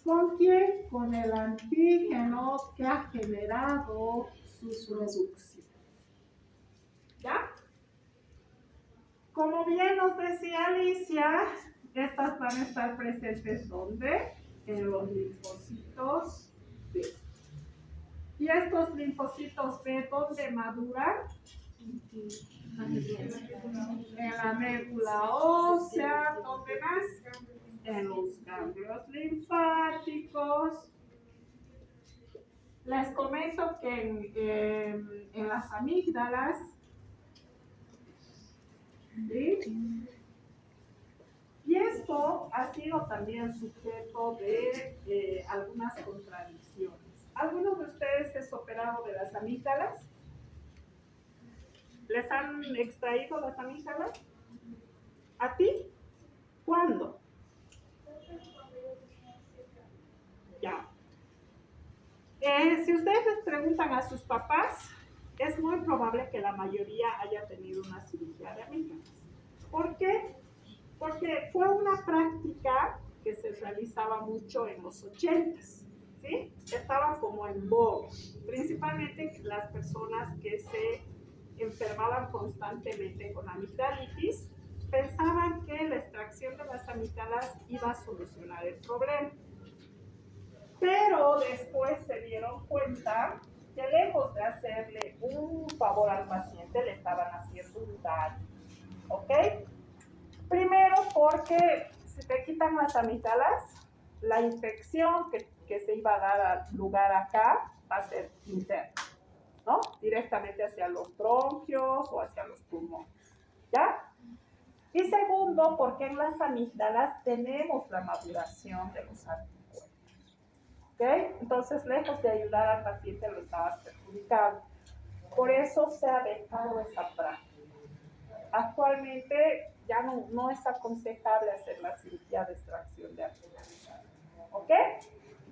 ¿Con quién? Con el antígeno que ha generado su producción. ¿Ya? Como bien nos decía Alicia, estas van a estar presentes ¿dónde? En los linfocitos B. ¿Y estos linfocitos B dónde maduran? En la médula ósea, ¿dónde más? En los ganglios linfáticos. Les comento que en las amígdalas, ¿sí? Y esto ha sido también sujeto de algunas contradicciones. ¿Algunos de ustedes es operado de las amígdalas? ¿Les han extraído las amígdalas? ¿A ti? ¿Cuándo? Ya. Si ustedes les preguntan a sus papás, es muy probable que la mayoría haya tenido una cirugía de amígdalas. ¿Por qué? Porque fue una práctica que se realizaba mucho en los 80s, ¿sí? Estaba como en boga, principalmente las personas que se enfermaban constantemente con amigdalitis, pensaban que la extracción de las amígdalas iba a solucionar el problema. Pero después se dieron cuenta que lejos de hacerle un favor al paciente, le estaban haciendo un daño. ¿Ok? Primero porque si te quitan las amígdalas, la infección que se iba a dar lugar acá va a ser interna, ¿no? Directamente hacia los bronquios o hacia los pulmones, ¿ya? Y segundo, porque en las amígdalas tenemos la maduración de los anticuerpos, ¿ok? Entonces, lejos de ayudar al paciente, lo estabas perjudicando. Por eso se ha dejado esa práctica. Actualmente ya no es aconsejable hacer la cirugía de extracción de amígdalas, ¿ok?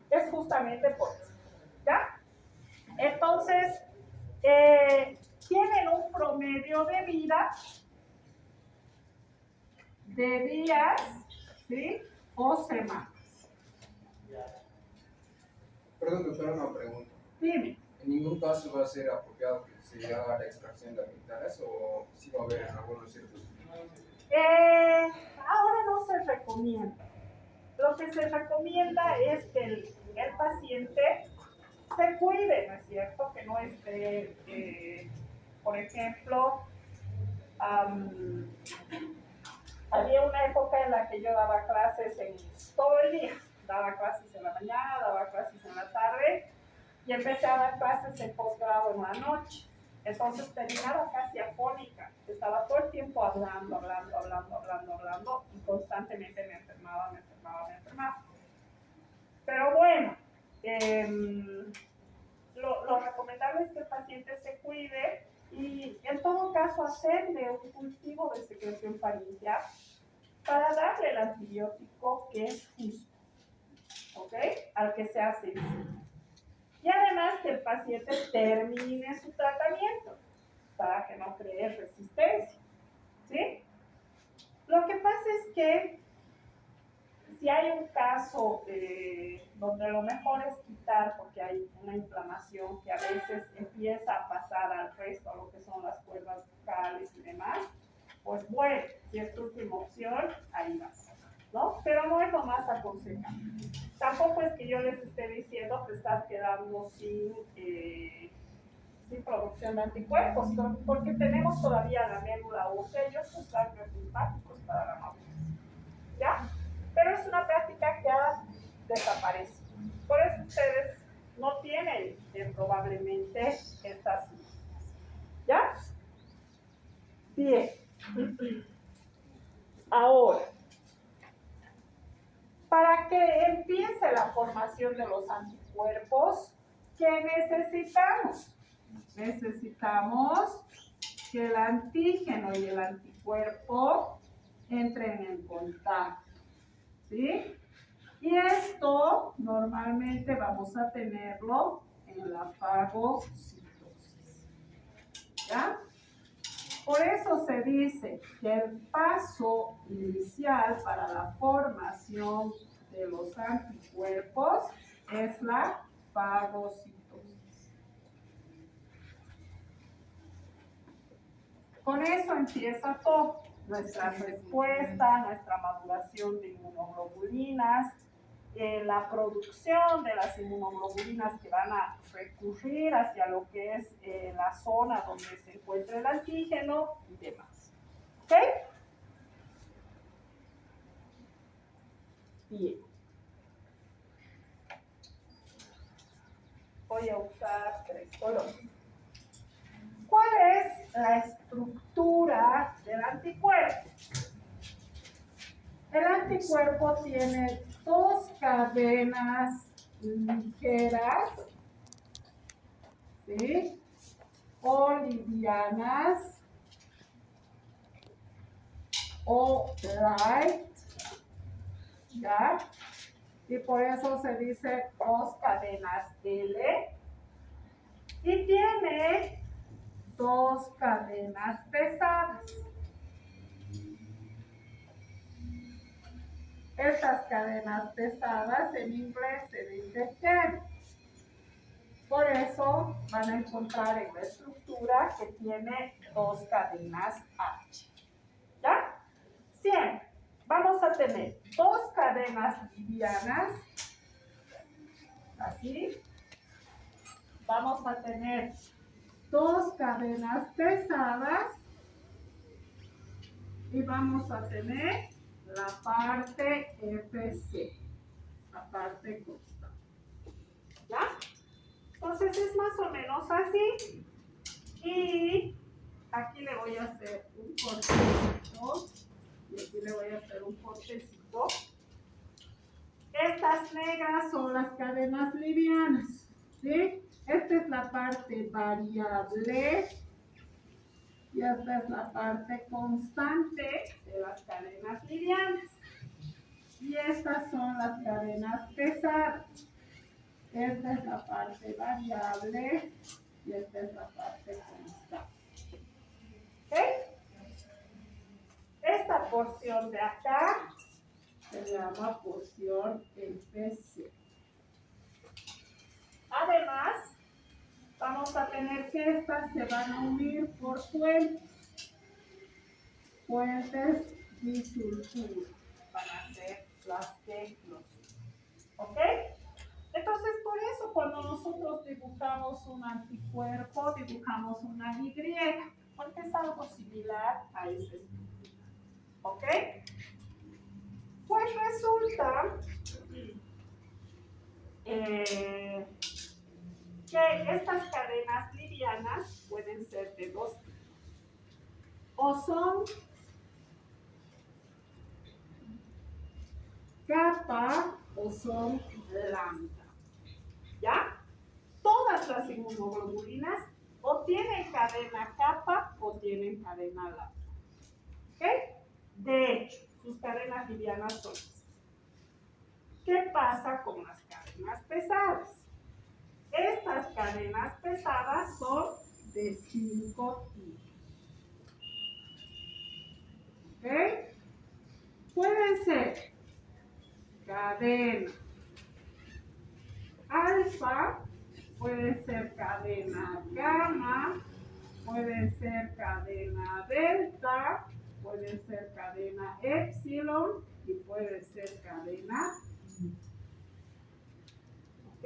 Es justamente por eso, ¿ya? Entonces, tienen un promedio de vida de días, ¿sí? O semanas. Perdón, doctora, una pregunta. Dime. ¿En ningún caso va a ser apropiado que se haga la extracción de amigdalas o sí va a haber en algunos circunstancias? Ahora no se recomienda. Lo que se recomienda es que el paciente se cuide, ¿no es cierto? Que no esté, por ejemplo, había una época en la que yo daba clases todo el día. Daba clases en la mañana, daba clases en la tarde y empecé a dar clases en posgrado en la noche. Entonces terminaba casi afónica. Estaba todo el tiempo hablando y constantemente me enfermaba. Pero bueno, lo recomendable es que el paciente se cuide y en todo caso hacerle un cultivo de secreción faríngea para darle el antibiótico que es justo, ¿ok? Al que se hace. Y además que el paciente termine su tratamiento para que no cree resistencia, ¿sí? Lo que pasa es que si hay un caso donde lo mejor es quitar porque hay una inflamación que a veces empieza a pasar al resto, a lo que son las cuerdas bucales y demás, pues bueno, si es tu última opción, ahí vas, ¿no? Pero no es lo más aconsejable. Tampoco es que yo les esté diciendo que estás quedando sin producción de anticuerpos, porque tenemos todavía la médula ósea y otros cambios linfáticos para la madurez, ¿ya? Pero es una práctica que ha desaparecido. Por eso ustedes no tienen probablemente estas síntomas, ¿ya? Bien. Ahora, para que empiece la formación de los anticuerpos, ¿qué necesitamos? Necesitamos que el antígeno y el anticuerpo entren en contacto, ¿sí? Y esto normalmente vamos a tenerlo en la fagocitosis, ¿ya? Por eso se dice que el paso inicial para la formación de los anticuerpos es la fagocitosis. Con eso empieza todo, nuestra respuesta, nuestra maduración de inmunoglobulinas, la producción de las inmunoglobulinas que van a recurrir hacia lo que es la zona donde se encuentra el antígeno y demás. ¿Ok? Bien. Voy a usar 3 colores. ¿Cuál es la estructura del anticuerpo? El anticuerpo tiene 2 cadenas ligeras, ¿sí? O livianas, o light, ¿ya? Y por eso se dice 2 cadenas L. Y tiene 2 cadenas pesadas. Estas cadenas pesadas en inglés se dice heavy. Por eso van a encontrar en la estructura que tiene 2 cadenas H. ¿Ya? Siempre vamos a tener 2 cadenas livianas, así. Vamos a tener 2 cadenas pesadas y vamos a tener la parte FC, la parte constante. ¿Ya? Entonces es más o menos así. Y aquí le voy a hacer un cortecito. Y aquí le voy a hacer un cortecito. Estas negras son las cadenas livianas, ¿sí? Esta es la parte variable. Y esta es la parte constante de las cadenas livianas. Y estas son las cadenas pesadas. Esta es la parte variable y esta es la parte constante. ¿Ok? Esta porción de acá se llama porción FC. Además, vamos a tener que estas se van a unir por puentes disulfuros. Van a ser las que los unen. ¿Ok? Entonces, por eso cuando nosotros dibujamos un anticuerpo, dibujamos una Y, porque es algo similar a ese estructura. ¿Ok? Pues resulta que estas cadenas livianas pueden ser de dos tipos. O son capa o son lambda. ¿Ya? Todas las inmunoglobulinas o tienen cadena capa o tienen cadena lambda. ¿Ok? De hecho, sus cadenas livianas son esas. ¿Qué pasa con las cadenas pesadas? Estas cadenas pesadas son de 5 tipos. ¿Ok? Pueden ser cadena alfa, puede ser cadena gamma, puede ser cadena delta, puede ser cadena epsilon y puede ser cadena. ¿Ok?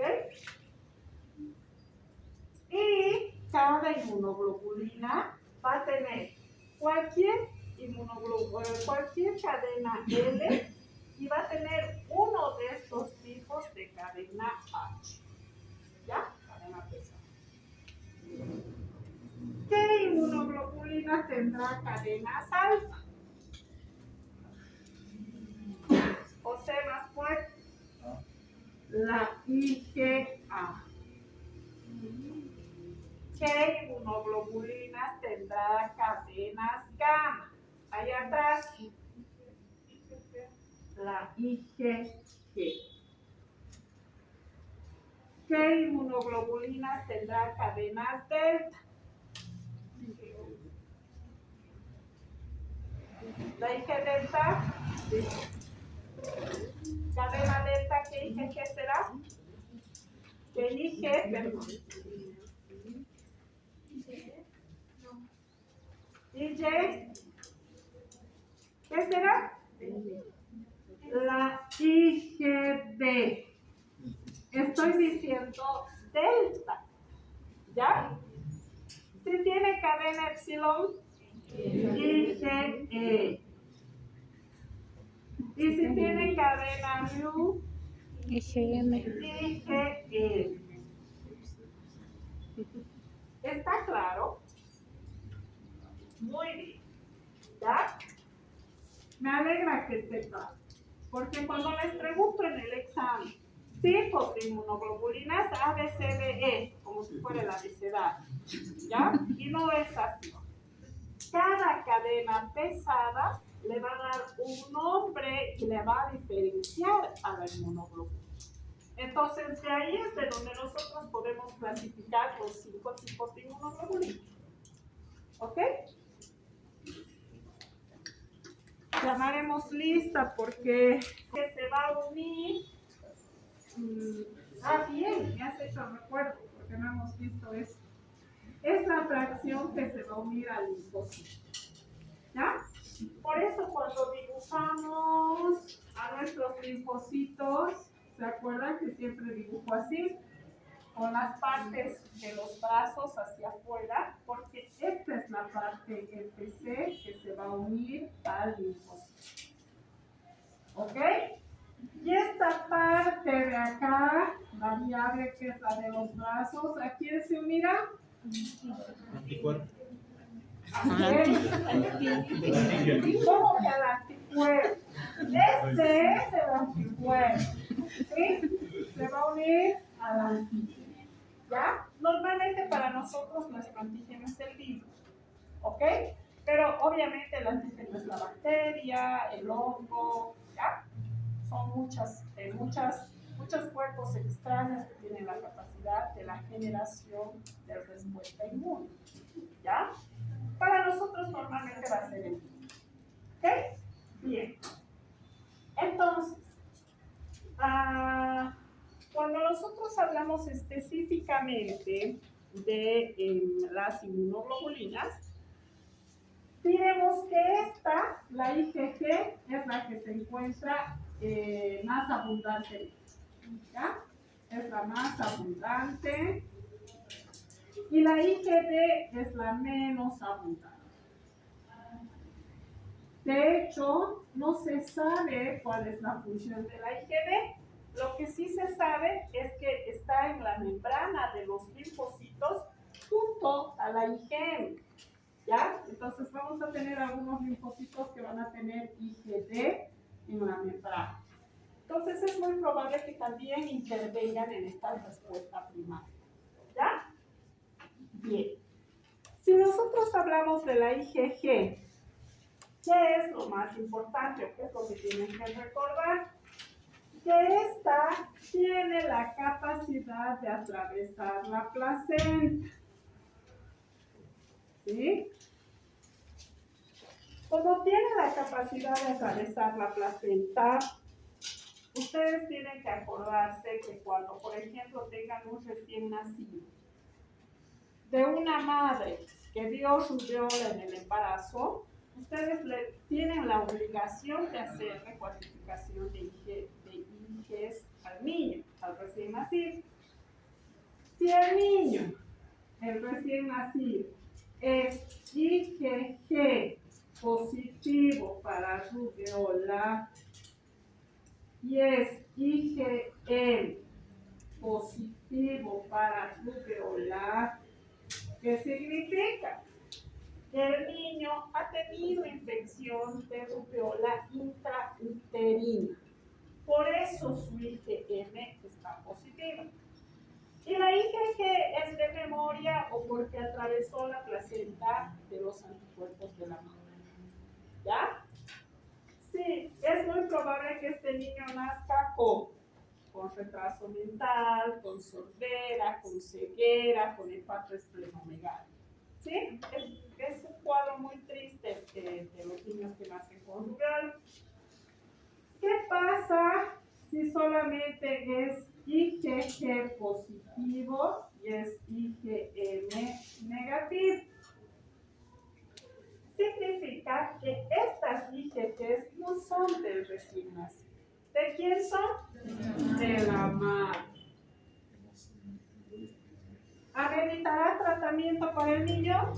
Y cada inmunoglobulina va a tener cualquier cadena L y va a tener uno de estos tipos de cadena H. ¿Ya? Cadena pesada. ¿Qué inmunoglobulina tendrá cadenas alfa? O sea, más fuerte. La IgA. ¿Qué inmunoglobulinas tendrá cadenas gamma? Ahí atrás. La IgG. ¿Qué inmunoglobulinas tendrá cadenas delta? La IG delta. Cadena delta, ¿qué IgG será? ¿Qué IG? Perdón. IG. ¿Qué será? La IgD. Estoy diciendo delta. ¿Ya? Si tiene cadena epsilon, IgE. Y si tiene cadena mu, IgM. IgE. ¿Está claro? Muy bien. ¿Ya? Me alegra que esté claro. Porque cuando les pregunto en el examen tipos de inmunoglobulinas A, B, C, D, E, como si fuera el abecedario, ¿ya? Y no es así. Cada cadena pesada le va a dar un nombre y le va a diferenciar a la inmunoglobulina. Entonces, de ahí es de donde nosotros podemos clasificar los 5 tipos de inmunoglobulina. ¿Ok? Llamaremos lista porque se va a unir. Bien, me has hecho recuerdo porque no hemos visto eso. Es la fracción que se va a unir al linfocito. ¿Ya? Por eso cuando dibujamos a nuestros linfocitos, ¿se acuerdan que siempre dibujo así? Con las partes de los brazos hacia afuera, porque esta es la parte FC que se va a unir al linfocito. ¿Ok? Y esta parte de acá, variable que es la de los brazos, ¿a quién se unirá? Anticuerpo. ¿Cómo que al anticuerpo? Este es el anticuerpo. ¿Sí? Se va a unir al antígeno. ¿Ya? Normalmente para nosotros nuestro antígeno es el virus. ¿Ok? Pero obviamente el antígeno es la bacteria, el hongo, ¿ya? Son muchos cuerpos extraños que tienen la capacidad de la generación de respuesta inmune. ¿Ya? Para nosotros normalmente va a ser el virus. ¿Ok? específicamente de las inmunoglobulinas, diremos que esta, la IgG, es la que se encuentra más abundante, ¿ya? Es la más abundante. Y la IgD es la menos abundante. De hecho, no se sabe cuál es la función de la IgD. Lo que sí se sabe es que está en la membrana de los linfocitos junto a la IgM. ¿Ya? Entonces vamos a tener algunos linfocitos que van a tener IgD en la membrana. Entonces es muy probable que también intervengan en esta respuesta primaria. ¿Ya? Bien. Si nosotros hablamos de la IgG, ¿qué es lo más importante o qué es lo que tienen que recordar? Que esta tiene la capacidad de atravesar la placenta. ¿Sí? Como tiene la capacidad de atravesar la placenta, ustedes tienen que acordarse que cuando, por ejemplo, tengan un recién nacido de una madre que dio rubiola en el embarazo, ustedes tienen la obligación de hacerle cuantificación de IgEs al niño, al recién nacido. Si el niño, el recién nacido, es IgG positivo para rubiola y es IgM positivo para rubiola, ¿qué significa? Que el niño ha tenido infección de rubiola intrauterina. Por eso su IgM está positiva. Y la IgG es de memoria o porque atravesó la placenta de los anticuerpos de la madre. ¿Ya? Sí, es muy probable que este niño nazca con retraso mental, con sordera, con ceguera, con infarto esplenomegálico. ¿Sí? Es un cuadro muy triste de los niños que nacen con rubiola. ¿Qué pasa si solamente es IgG positivo y es IgM negativo? Significa que estas IgGs no son del recién nacido. ¿De quién son? De la madre. ¿Ameritará tratamiento para el niño?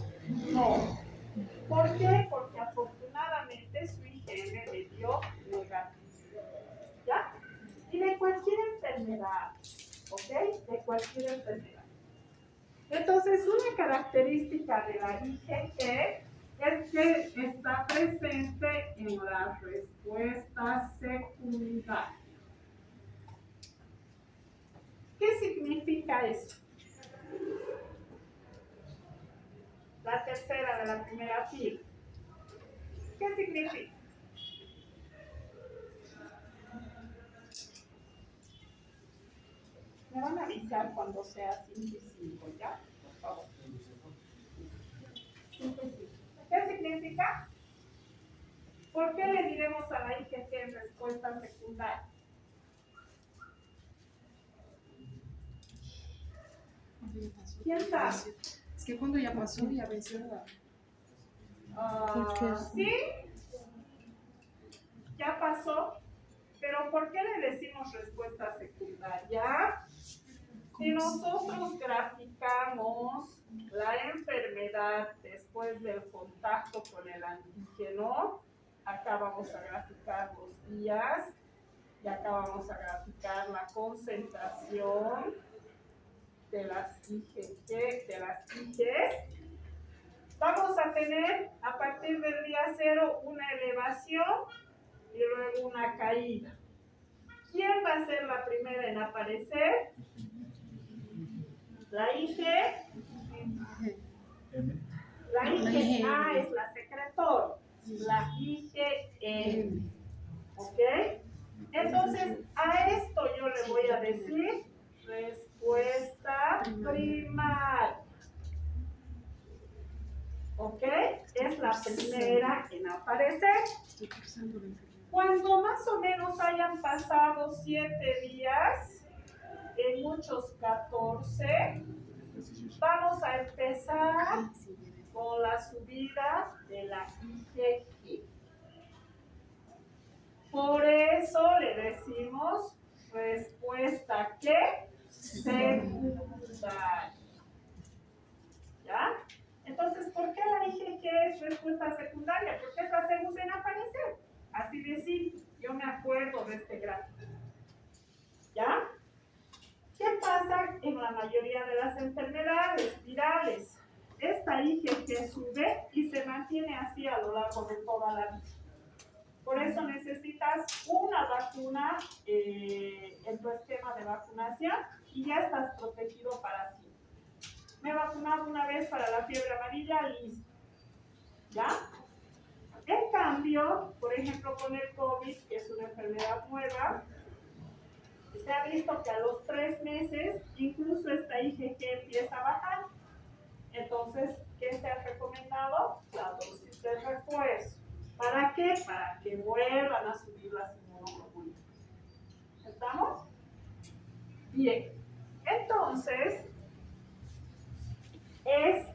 No. ¿Por qué? Porque afortunadamente su IgM le dio negativo. ¿Ya? Y de cualquier enfermedad, ¿ok? De cualquier enfermedad. Entonces, una característica de la IgG es que está presente en la respuesta secundaria. ¿Qué significa eso? La tercera de la primera fila. ¿Qué significa? Me van a avisar cuando sea 5 y 5, ¿ya? Por favor. 5 y 5. ¿Qué significa? ¿Por qué le diremos a la IgG en respuesta secundaria? ¿Quién sabe? Es que cuando ya pasó, ya venció la... ¿Sí? Ya pasó. Pero ¿por qué le decimos respuesta secundaria? Si nosotros graficamos la enfermedad después del contacto con el antígeno, acá vamos a graficar los días y acá vamos a graficar la concentración de las IgG, de las Igs. Vamos a tener a partir del día 0 una elevación y luego una caída. ¿Quién va a ser la primera en aparecer? La IG. La IgA es la secretora. La IgM. ¿Ok? Entonces, a esto yo le voy a decir respuesta primaria. ¿Ok? Es la primera en aparecer. Cuando más o menos hayan pasado 7 días, en muchos 14, vamos a empezar con la subida de la IgG. Por eso le decimos respuesta ¿qué? Secundaria. ¿Ya? Entonces, ¿por qué la IgG es respuesta secundaria? Porque es la segunda en aparecer. Así de simple. Yo me acuerdo de este gráfico. ¿Ya? ¿Qué pasa en la mayoría de las enfermedades virales? Esta IgG sube y se mantiene así a lo largo de toda la vida. Por eso necesitas una vacuna en tu esquema de vacunación y ya estás protegido para siempre. Me he vacunado una vez para la fiebre amarilla, listo. ¿Ya? En cambio, por ejemplo, con el COVID, que es una enfermedad nueva, se ha visto que a los 3 meses incluso esta IgG empieza a bajar. Entonces, ¿qué se ha recomendado? La dosis de refuerzo. ¿Para qué? Para que vuelvan a subir las inmunoglobulinas. ¿Estamos? Bien. Entonces, es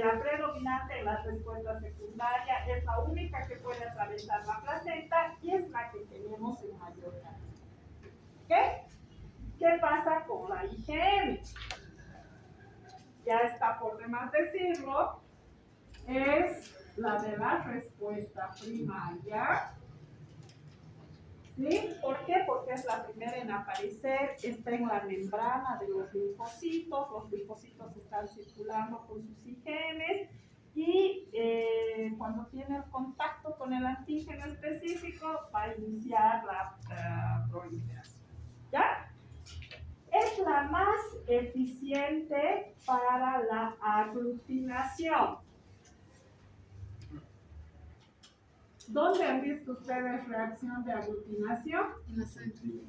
la predominante en la respuesta secundaria, es la única que puede atravesar la placenta y es la que tenemos en mayor cantidad. ¿Qué? ¿Qué pasa con la IgM? Ya está por demás decirlo, es la de la respuesta primaria. ¿Sí? ¿Por qué? Porque es la primera en aparecer, está en la membrana de los linfocitos están circulando con sus IgMs y cuando tiene el contacto con el antígeno específico va a iniciar la proliferación. ¿Ya? Es la más eficiente para la aglutinación. ¿Dónde han visto ustedes reacción de aglutinación? En la sangre.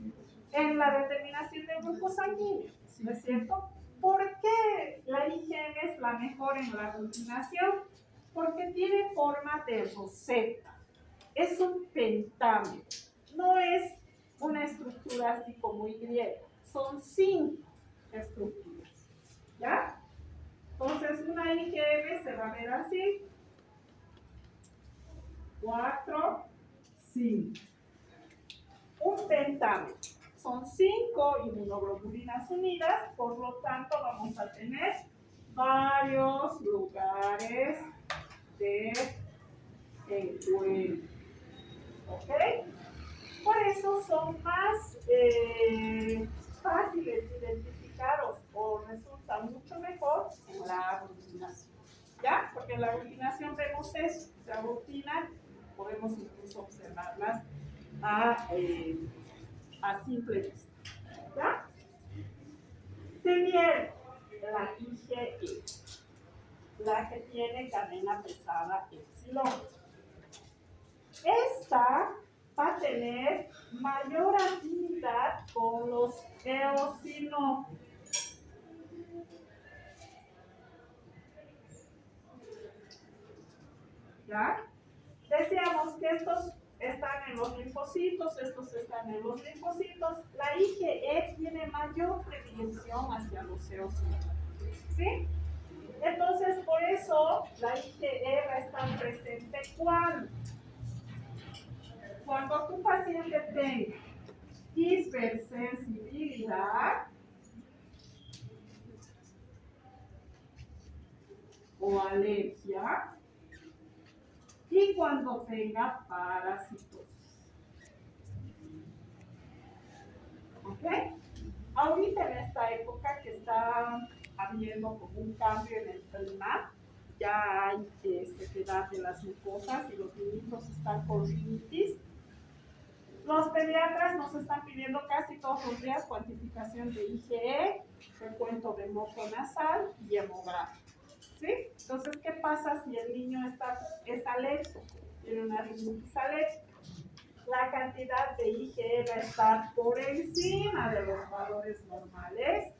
En la determinación del grupo sanguíneo, ¿no es cierto? ¿Por qué la IgM es la mejor en la aglutinación? Porque tiene forma de roseta. Es un pentámero. No es una estructura así como Y. Son 5 estructuras. ¿Ya? Entonces, una IgM se va a ver así. 4, 5. Un pentámero. Son 5 inmunoglobulinas unidas, por lo tanto vamos a tener varios lugares de encuentro. ¿Ok? Por eso son más fáciles de identificar o resulta mucho mejor en la aglutinación. ¿Ya? Porque en la aglutinación vemos eso, se aglutinan, podemos incluso observarlas a simple vista. ¿Ya? Se viene la IgE, la que tiene cadena pesada epsilon. Esta va a tener mayor afinidad con los eosinófilos. ¿Ya? Decíamos que estos están en los linfocitos, estos están en los linfocitos. La IgE tiene mayor predilección hacia los eosinófilos. ¿Sí? Entonces, por eso la IgE va a estar presente cuando tu paciente tenga hipersensibilidad o alergia y cuando tenga parasitosis. ¿Ok? Ahorita en esta época que está habiendo como un cambio en el clima, ya hay sequedad de las mucosas y los niños están con rinitis. Los pediatras nos están pidiendo casi todos los días cuantificación de IgE, recuento de moco nasal y hemograma. ¿Sí? Entonces, ¿qué pasa si el niño es alérgico? Tiene una rinitis alérgica. La cantidad de IgE va a estar por encima de los valores normales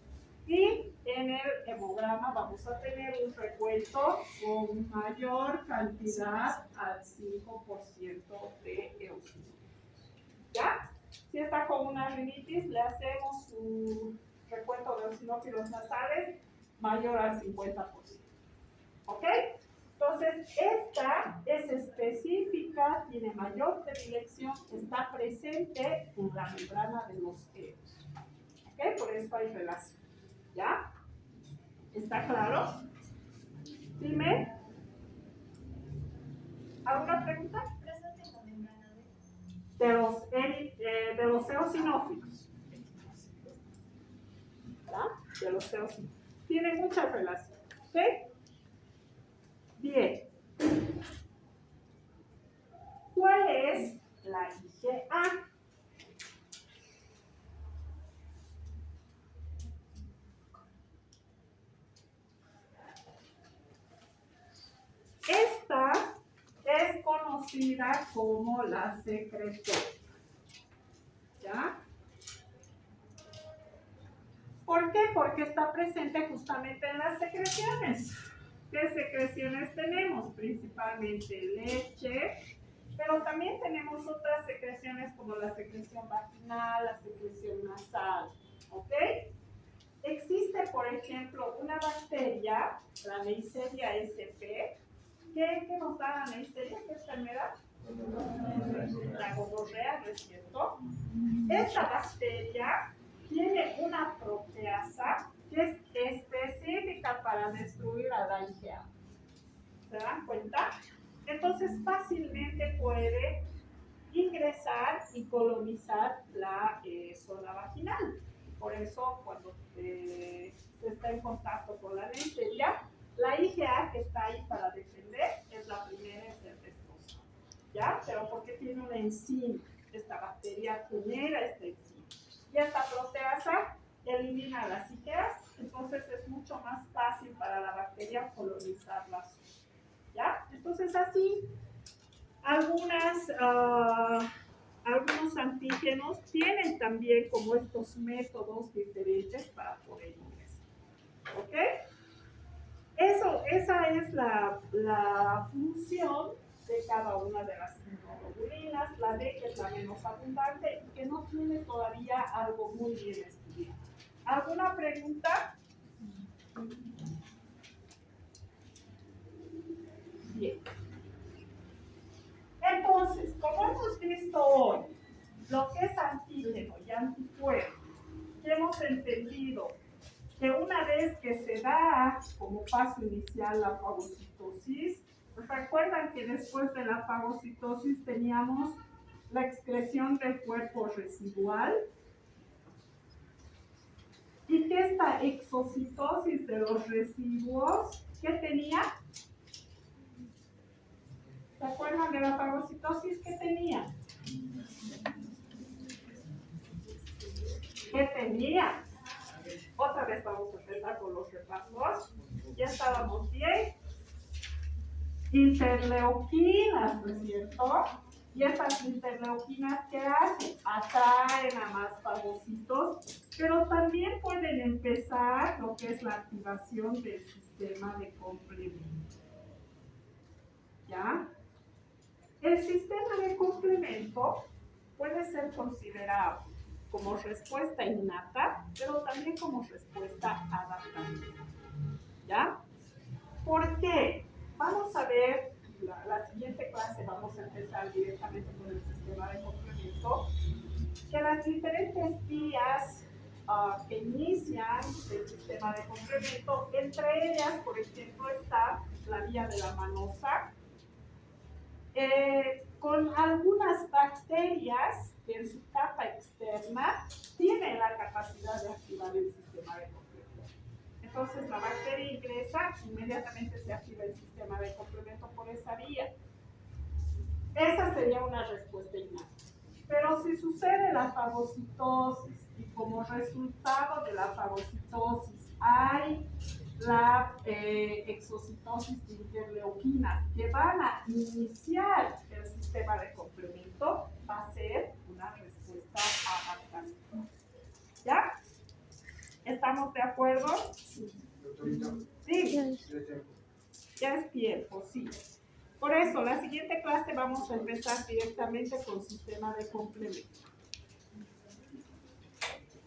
y en el hemograma vamos a tener un recuento con mayor cantidad al 5% de eosinofilos. ¿Ya? Si está con una rinitis, le hacemos su recuento de eosinófilos nasales mayor al 50%. ¿Ok? Entonces, esta es específica, tiene mayor predilección, está presente en la membrana de los eos. ¿Ok? Por eso hay relación. ¿Ya? ¿Está claro? Dime. ¿Alguna pregunta? Presente en la membrana De los eosinófilos. ¿Verdad? De los eosinófilos. Tiene mucha relación. ¿Ok? Bien. ¿Cuál es la IgA? Esta es conocida como la secretoria. ¿Ya? ¿Por qué? Porque está presente justamente en las secreciones. ¿Qué secreciones tenemos? Principalmente leche, pero también tenemos otras secreciones como la secreción vaginal, la secreción nasal. ¿Ok? Existe, por ejemplo, una bacteria, la Neisseria sp, ¿qué nos da la Neisseria? ¿Qué enfermedad? La gonorrea, ¿no es cierto? Esta bacteria tiene una proteasa que es específica para destruir a la IgA. ¿Se dan cuenta? Entonces fácilmente puede ingresar y colonizar la zona vaginal. Por eso cuando se está en contacto con la Neisseria, la IgA que está ahí para defender es la primera en ser respuesta. ¿Ya? Pero porque tiene una enzima. Esta bacteria genera esta enzima. Y esta proteasa elimina las IgAs, entonces es mucho más fácil para la bacteria colonizar la zona. ¿Ya? Entonces así, algunos antígenos tienen también como estos métodos diferentes para poder ingresar. ¿Ok? Esa es la función de cada una de las inmunoglobulinas. La D, que es la menos abundante y que no tiene todavía algo muy bien estudiado. ¿Alguna pregunta? Bien. Entonces, como hemos visto hoy lo que es antígeno y anticuerpo, que hemos entendido que una vez que se da como paso inicial la fagocitosis, recuerdan que después de la fagocitosis teníamos la excreción del cuerpo residual y que esta exocitosis de los residuos, ¿qué tenía? ¿Se acuerdan de la fagocitosis? ¿Qué tenía? ¿Qué tenía? Otra vez vamos a empezar con los repasos. Ya estábamos bien. Interleuquinas, ¿no es cierto? Y estas interleuquinas, ¿qué hacen? Atraen a más fagocitos, pero también pueden empezar lo que es la activación del sistema de complemento. ¿Ya? El sistema de complemento puede ser considerado como respuesta innata, pero también como respuesta adaptativa. ¿Ya? ¿Por qué? Vamos a ver, la siguiente clase vamos a empezar directamente con el sistema de complemento, que las diferentes vías que inician el sistema de complemento, entre ellas, por ejemplo, está la vía de la manosa, con algunas bacterias que en su capa externa tienen la capacidad de activar el sistema de complemento. Entonces la bacteria ingresa, inmediatamente se activa el sistema de complemento por esa vía. Esa sería una respuesta innata. Pero si sucede la fagocitosis y como resultado de la fagocitosis hay la exocitosis de interleuquinas que van a iniciar el sistema de complemento, va a ser una respuesta adaptativa. ¿Ya? ¿Estamos de acuerdo? Doctorita, Sí. Ya es tiempo, sí. Por eso, la siguiente clase vamos a empezar directamente con sistema de complemento.